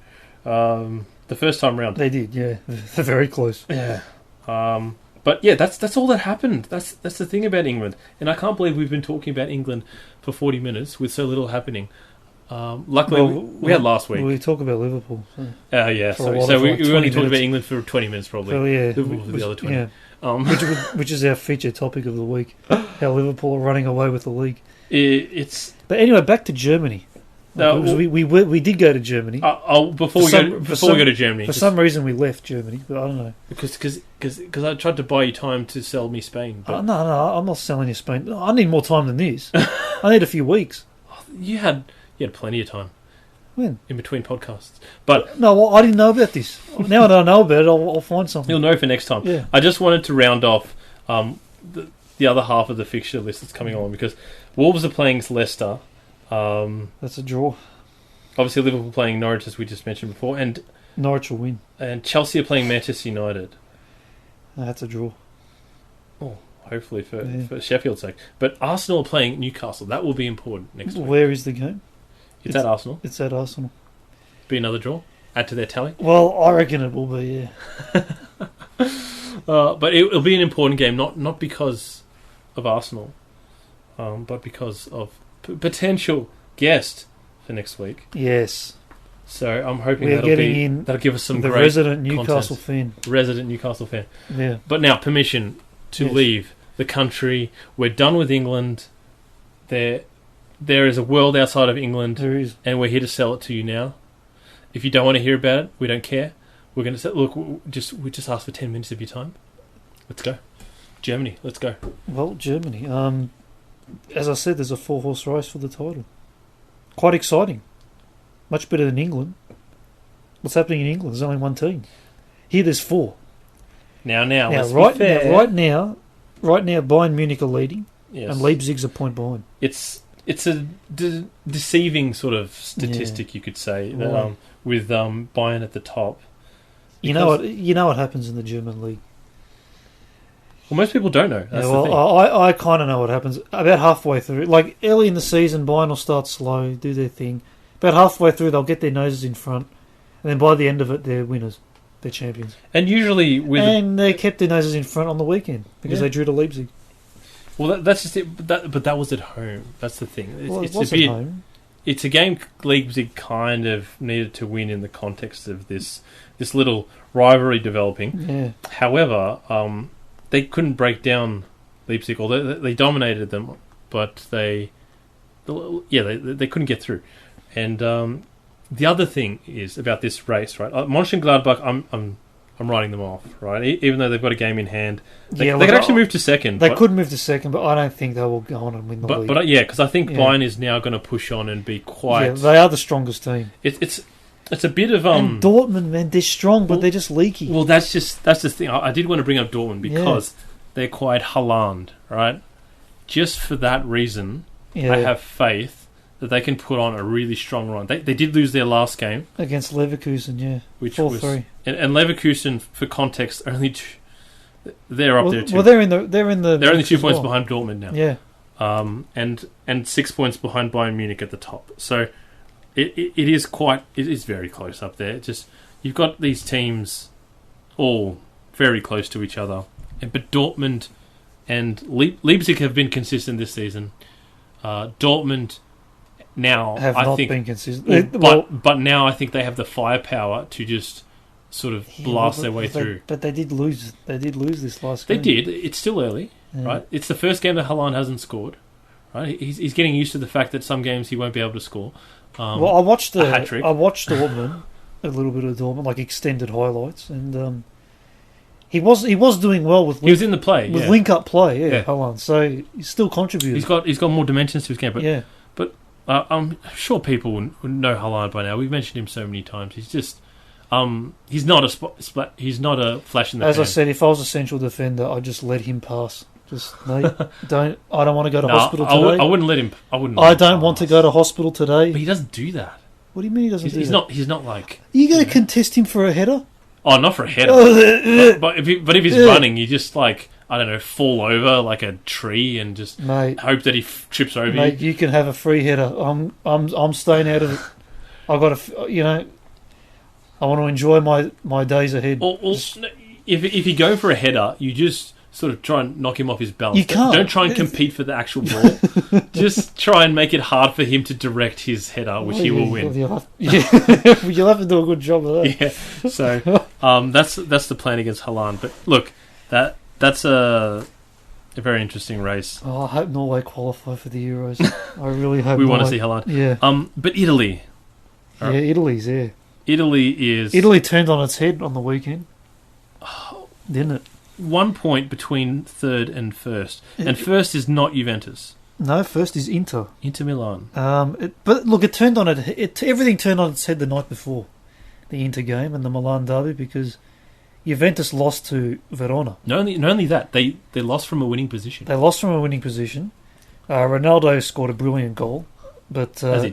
The first time round, they did. Yeah, they're very close. Yeah, but yeah, that's all that happened. That's the thing about England, and I can't believe we've been talking about England for 40 minutes with so little happening. Luckily, we had last week. We talk about Liverpool. Yeah, so we only talked about England for 20 minutes probably. Oh yeah, Liverpool for the other 20. Which is our feature topic of the week. How Liverpool are running away with the league. But anyway, back to Germany. We did go to Germany. Before we go to Germany, for some reason we left Germany, but I don't know. Because I tried to buy you time to sell me Spain. But no, I'm not selling you Spain. I need more time than this. I need a few weeks. You had plenty of time. When? In between podcasts. But no, well, I didn't know about this. Now that I know about it, I'll find something. You'll know for next time. Yeah. I just wanted to round off the other half of the fixture list that's coming on, because Wolves are playing Leicester. That's a draw. Obviously, Liverpool playing Norwich, as we just mentioned before, and Norwich will win. And Chelsea are playing Manchester United. That's a draw. Oh, hopefully for Sheffield's sake. But Arsenal are playing Newcastle. That will be important next week. Where is the game? It's at Arsenal. It's at Arsenal. Be another draw. Add to their tally. Well, I reckon it will be. Yeah. But it'll be an important game, not because of Arsenal, but because of potential guest for next week. Yes. So I'm hoping that'll give us some the great resident Newcastle fan. Resident Newcastle fan. Yeah. But now permission to leave the country. We're done with England. There is a world outside of England. There is, and we're here to sell it to you now. If you don't want to hear about it, we don't care. We're going to say, look, we just asked for 10 minutes of your time. Let's go. Germany, let's go. Well, Germany. As I said, there's a 4-horse race for the title. Quite exciting. Much better than England. What's happening in England? There's only one team. Here there's 4. Now, right now, Bayern Munich are leading, and Leipzig's a point behind. It's a deceiving sort of statistic, you could say, that, with Bayern at the top. You know what happens in the German league. Well, most people don't know. That's the thing. I kind of know what happens. About halfway through, like early in the season, Bayern will start slow, do their thing. About halfway through, they'll get their noses in front, and then by the end of it, they're winners. They're champions. And usually they kept their noses in front on the weekend because they drew to Leipzig. Well, that's just it. But that was at home. That's the thing. It's at home. It's a game Leipzig kind of needed to win in the context of this little rivalry developing. Yeah. However, they couldn't break down Leipzig, although they dominated them, but they couldn't get through. And the other thing is about this race, right? Mönchengladbach, I'm writing them off, right? Even though they've got a game in hand, they could actually move to second. They could move to second, but I don't think they will go on and win the league. But because I think Bayern is now going to push on and be quite. Yeah, they are the strongest team. It's a bit of And Dortmund, man, they're strong, but they're just leaky. Well, that's the thing. I did want to bring up Dortmund because they're quite Haaland, right? Just for that reason, I have faith that they can put on a really strong run. They did lose their last game against Leverkusen, which 4-3. was and Leverkusen, for context, only they're up there too. Well, they're only 2 points behind Dortmund now. Yeah, and 6 points behind Bayern Munich at the top. So it is very close up there. Just you've got these teams all very close to each other, but Dortmund and Leipzig have been consistent this season. Dortmund now have been consistent, but now I think they have the firepower to just sort of blast their way through. But they did lose. They did lose this last game. They did. It's still early, right? It's the first game that Haaland hasn't scored. Right? He's getting used to the fact that some games he won't be able to score. Well, I watched a hat-trick. I watched Dortmund, a little bit of Dortmund, like extended highlights, and he was doing well with. He was in the play with link-up play. Haaland. So he's still contributing. He's got more dimensions to his game. But I'm sure people would know Haaland by now. We've mentioned him so many times. He's just he's not a flash in the pan. As I said, if I was a central defender, I'd just let him pass. Just mate, I don't want to go to hospital today. I wouldn't let him. I don't want to go to hospital today. But he doesn't do that. What do you mean he doesn't do that? He's not like. Are you going to contest him for a header? Oh, not for a header. but if he's running, you just like I don't know, fall over like a tree and just hope that he trips over you. Mate, you can have a free header. I'm staying out of it. I've got to, I want to enjoy my days ahead. If you go for a header, you just sort of try and knock him off his balance. You can't. Don't try and compete for the actual ball. Just try and make it hard for him to direct his header, which he will win. You'll have to do a good job of that. Yeah. So that's the plan against Haaland. But look, that That's a very interesting race. Oh, I hope Norway qualify for the Euros. I really hope. We want to see Holland. Yeah. But Italy. Yeah, Italy's there. Italy turned on its head on the weekend, didn't it? 1 point between third and first, and first is not Juventus. No, first is Inter. Inter Milan. But look, everything turned on its head the night before the Inter game and the Milan derby because Juventus lost to Verona. Not only that, they lost from a winning position. Ronaldo scored a brilliant goal, but as he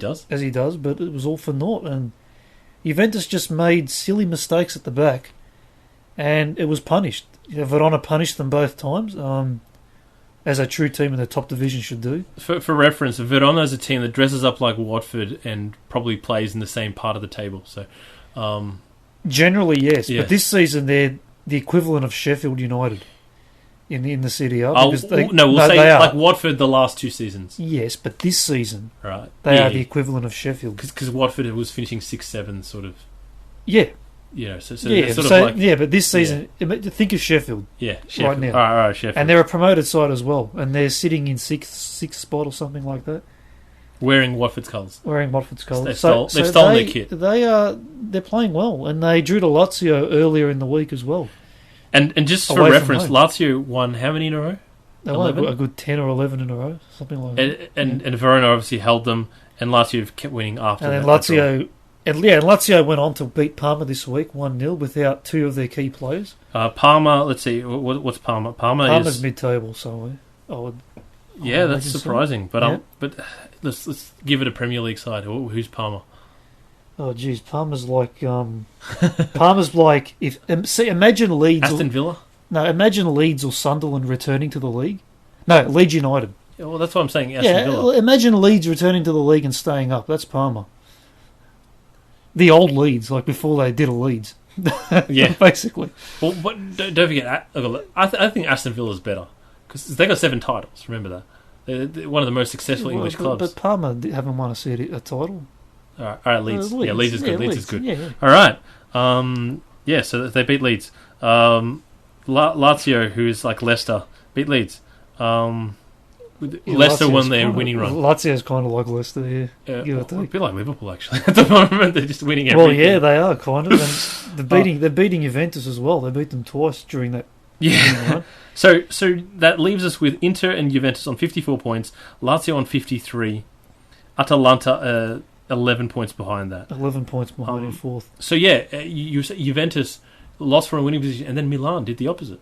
does, but it was all for naught, and Juventus just made silly mistakes at the back, and it was punished. Verona punished them both times, as a true team in the top division should do. For reference, Verona is a team that dresses up like Watford and probably plays in the same part of the table. So, generally, yes, yeah. But this season they're the equivalent of Sheffield United in the Serie A. We'll say like Watford the last 2 seasons. Yes, but this season, right? They are the equivalent of Sheffield because Watford was finishing 6-7, sort of. Yeah. But this season, think of Sheffield. Yeah, Sheffield. Right now. All right, Sheffield. And they're a promoted side as well, and they're sitting in sixth spot or something like that. Wearing Watford's colours. They've stolen their kit. They're playing well, and they drew to Lazio earlier in the week as well. And just for reference, Lazio won how many in a row? They won a good 10 or 11 in a row, something like that. And Verona obviously held them, and Lazio kept winning after that. And then Lazio went on to beat Parma this week 1-0 without 2 of their key players. Parma, let's see, what's Parma? Parma's mid-table somewhere. That's surprising. So. But let's give it a Premier League side. Who's Parma? Oh, geez, Parma's like imagine Leeds. Aston Villa. No, imagine Leeds or Sunderland returning to the league. No, Leeds United. Yeah, well, that's what I'm saying. Aston Villa. Imagine Leeds returning to the league and staying up. That's Parma. The old Leeds, like before they did a Leeds. Yeah, basically. Well, but don't forget, I think Aston Villa's better because they got 7 titles. Remember that they're one of the most successful English clubs. But Parma haven't won a title. All right, Leeds. Yeah, Leeds is good. Leeds is good. Yeah. All right. So they beat Leeds. Lazio, who's like Leicester, beat Leeds. Leicester won their winning run. Lazio's kind of like Leicester, a bit like Liverpool, actually. At the moment, they're just winning everything. Well, yeah, they are kind of. And they're beating Juventus as well. They beat them twice during that. Yeah. Run. So that leaves us with Inter and Juventus on 54 points, Lazio on 53, Atalanta 11 points behind that. 11 points behind in fourth. So yeah, Juventus lost from a winning position, and then Milan did the opposite.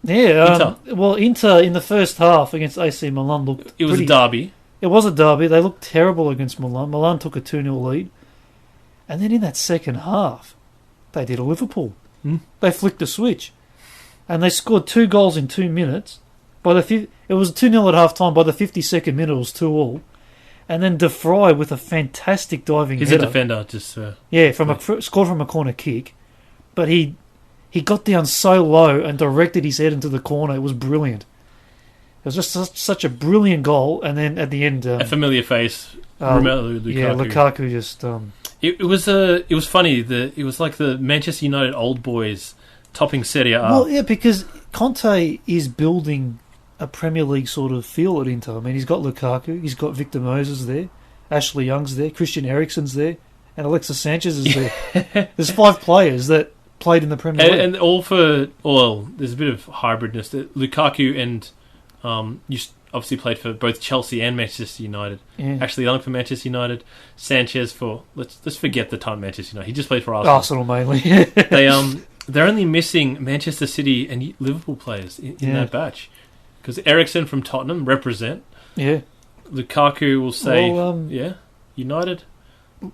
Yeah, Inter in the first half against AC Milan looked. It was a derby. It was a derby. They looked terrible against Milan. Milan took a 2-0 lead, and then in that second half, they did a Liverpool. They flicked a switch, and they scored 2 goals in 2 minutes. It was 2-0 at half time. By the 52nd minute, it was 2-2. And then De Vrij with a fantastic diving header. He's a defender, just scored from a corner kick, but he got down so low and directed his head into the corner. It was brilliant. It was just such a brilliant goal. And then at the end, a familiar face, Romelu Lukaku. Yeah, Lukaku just. It was funny. It was like the Manchester United old boys topping Serie A. Well, yeah, because Conte is building a Premier League sort of feel at Inter. I mean, he's got Lukaku, he's got Victor Moses there, Ashley Young's there, Christian Eriksen's there, and Alexis Sanchez is there. There's 5 players that played in the Premier League. And there's a bit of hybridness. Lukaku and you obviously played for both Chelsea and Manchester United. Yeah. Ashley Young for Manchester United, Sanchez for let's forget the time Manchester United. He just played for Arsenal. Arsenal mainly. They're only missing Manchester City and Liverpool players in that batch. Because Eriksen from Tottenham represent. Yeah. Lukaku will say, United.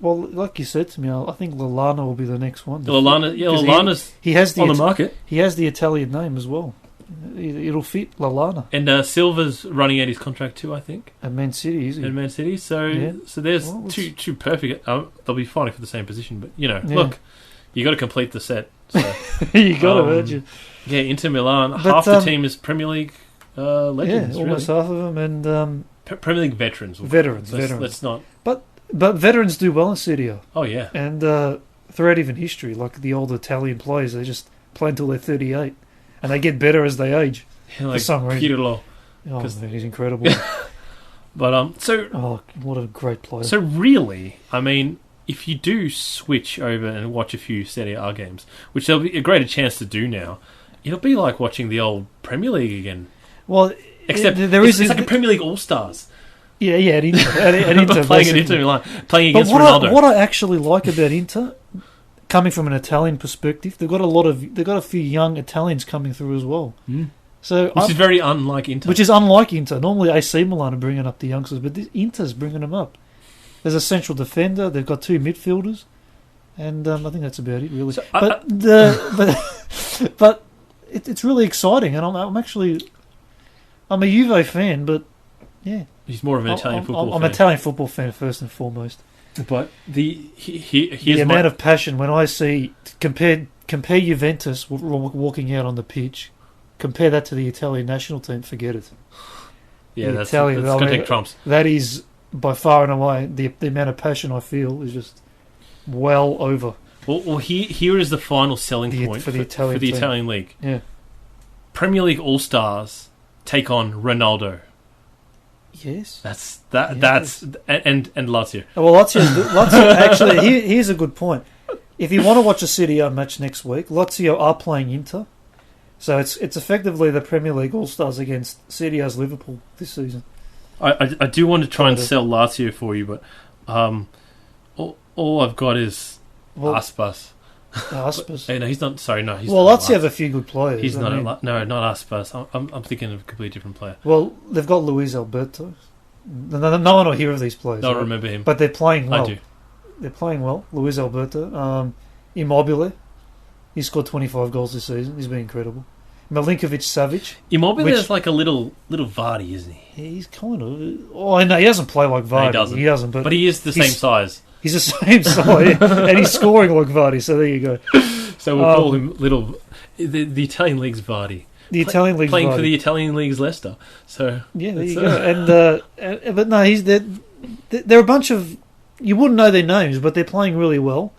Well, like you said to me, I think Lallana will be the next one. Lallana's on the market. He has the Italian name as well. It'll fit Lallana. And Silva's running out his contract too, I think. At Man City, is he? At Man City. So there's two perfect. They'll be fighting for the same position, but look, you got to complete the set. So, you got to, haven't you? Yeah, Inter Milan. Half the team is Premier League legends. Yeah, almost half of them, and Premier League veterans. Veterans. Let's not. But veterans do well in Serie A. Oh yeah, and throughout even history, like the old Italian players, they just play until they're 38, and they get better as they age. Like for some reason. Pirlo. Oh, man, he's incredible. But what a great player. So really, I mean, if you do switch over and watch a few Serie A games, which there'll be a greater chance to do now, it'll be like watching the old Premier League again. Well, except it's like a Premier League All Stars. Yeah, at Inter, playing at Inter Milan, playing against Ronaldo. What I actually like about Inter, coming from an Italian perspective, they've got a few young Italians coming through as well. Mm. So which is very unlike Inter. Which is unlike Inter. Normally AC Milan are bringing up the youngsters, but Inter's bringing them up. There's a central defender. They've got 2 midfielders, and I think that's about it, really. So but it's really exciting, and I'm a Juve fan, but yeah, he's more of an Italian football fan. I'm an Italian football fan first and foremost. But the amount of passion when I see compare Juventus walking out on the pitch. Compare that to the Italian national team, forget it. Yeah, that's going to take trumps. That is, by far and away, the amount of passion I feel is just well over. Well, here is the final selling point for the Italian league. Yeah. Premier League All-Stars take on Ronaldo. Yes. That's and Lazio. Well, Lazio actually, here's a good point. If you want to watch a Serie A match next week, Lazio are playing Inter. So it's effectively the Premier League All-Stars against Serie A's Liverpool this season. I do want to try and sell Lazio for you, but all I've got is Aspas. Aspas. No, he's not. Sorry, no. He's well, Lazio have a few good players. He's not. Not Aspas. I'm thinking of a completely different player. Well, they've got Luis Alberto. No one will hear of these players. I don't remember him, but they're playing well. I do. They're playing well. Luis Alberto, Immobile. He scored 25 goals this season. He's been incredible. Milinkovic-Savic. Immobile is like a little Vardy, isn't he? He's kind of... Oh, no, he doesn't play like Vardy. No, he doesn't. But he is the same size. He's the same size, and he's scoring like Vardy, so there you go. So we'll call him little... The Italian League's Vardy. The Italian League's playing Vardy. for the Italian League's Leicester. So yeah, there you go. And but no, they're a bunch of... You wouldn't know their names, but they're playing really well.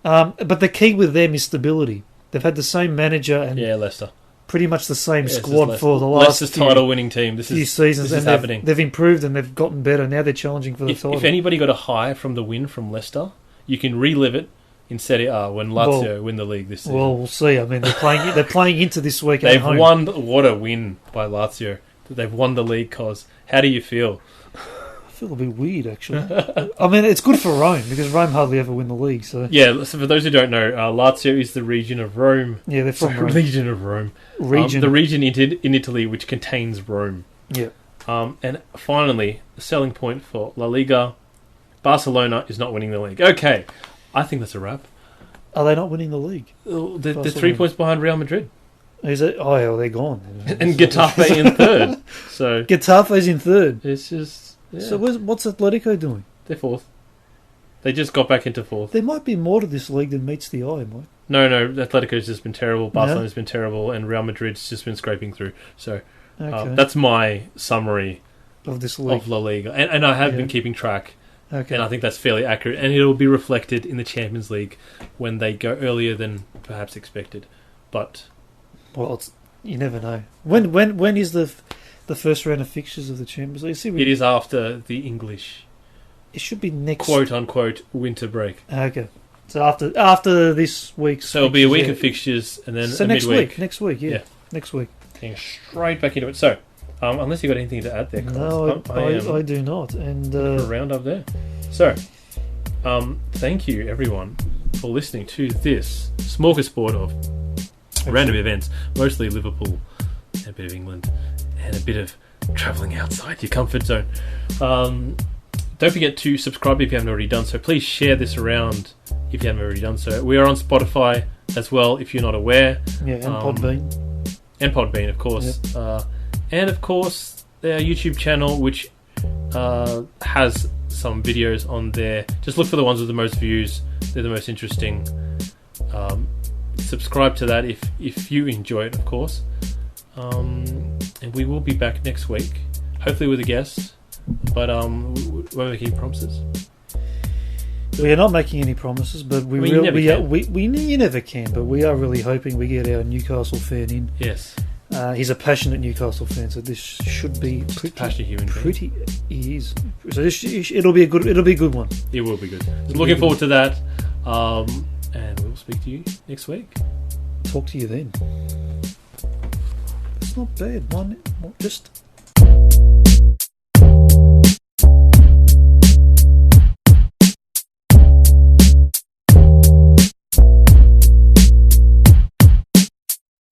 But the key with them is stability. They've had the same manager and Leicester. Pretty much the same squad for the last Leicester's title-winning team. Few seasons. This is happening. They've improved and they've gotten better. Now they're challenging for the title. If anybody got a high from the win from Leicester, you can relive it in Serie A when Lazio win the league this season. Well, we'll see. I mean, they're playing into this week. They've won. What a win by Lazio! They've won the league. How do you feel? I feel a bit weird, actually. I mean, it's good for Rome because Rome hardly ever win the league. So yeah. So for those who don't know, Lazio is the region of Rome. Yeah, they're from Rome. Region of Rome. The region in Italy which contains Rome. Yeah. And finally, the selling point for La Liga: Barcelona is not winning the league. Okay, I think that's a wrap. Are they not winning the league? They're 3 points behind Real Madrid. Is it? Oh, yeah, they're gone. And Getafe in third. So Getafe's in third. It's just. Yeah. So what's Atletico doing? They're fourth. They just got back into fourth. There might be more to this league than meets the eye, Mike. No, Atletico's just been terrible. Barcelona's been terrible, and Real Madrid's just been scraping through. So that's my summary of this league, of La Liga, and I have been keeping track. Okay. And I think that's fairly accurate, and it'll be reflected in the Champions League when they go earlier than perhaps expected. But you never know. When is the first round of fixtures of the Champions League? It is after the English. It should be next quote unquote winter break. Okay, so after this week's. So it'll be a week of fixtures and then next midweek. week. Next week, yeah. Next week. Getting straight back into it. So, unless you got anything to add there, Collins, no, I do not. And a round up there. So, thank you everyone for listening to this smorgasbord of random events, mostly Liverpool, and a bit of England, and a bit of travelling outside your comfort zone. Don't forget to subscribe if you haven't already done so. Please share this around if you haven't already done so. We are on Spotify as well, if you're not aware. Yeah, and Podbean. And Podbean, of course. Yep. And, of course, our YouTube channel, which has some videos on there. Just look for the ones with the most views. They're the most interesting. Subscribe to that if you enjoy it, of course. And we will be back next week, hopefully with a guest. But won't make any promises. We are not making any promises, but I mean, you never can. But we are really hoping we get our Newcastle fan in. Yes. He's a passionate Newcastle fan, so this should be Passionate human being. pretty. He is. So it'll be a good one. It will be good. Looking forward to that. And we'll speak to you next week. Talk to you then. It's not bad. Just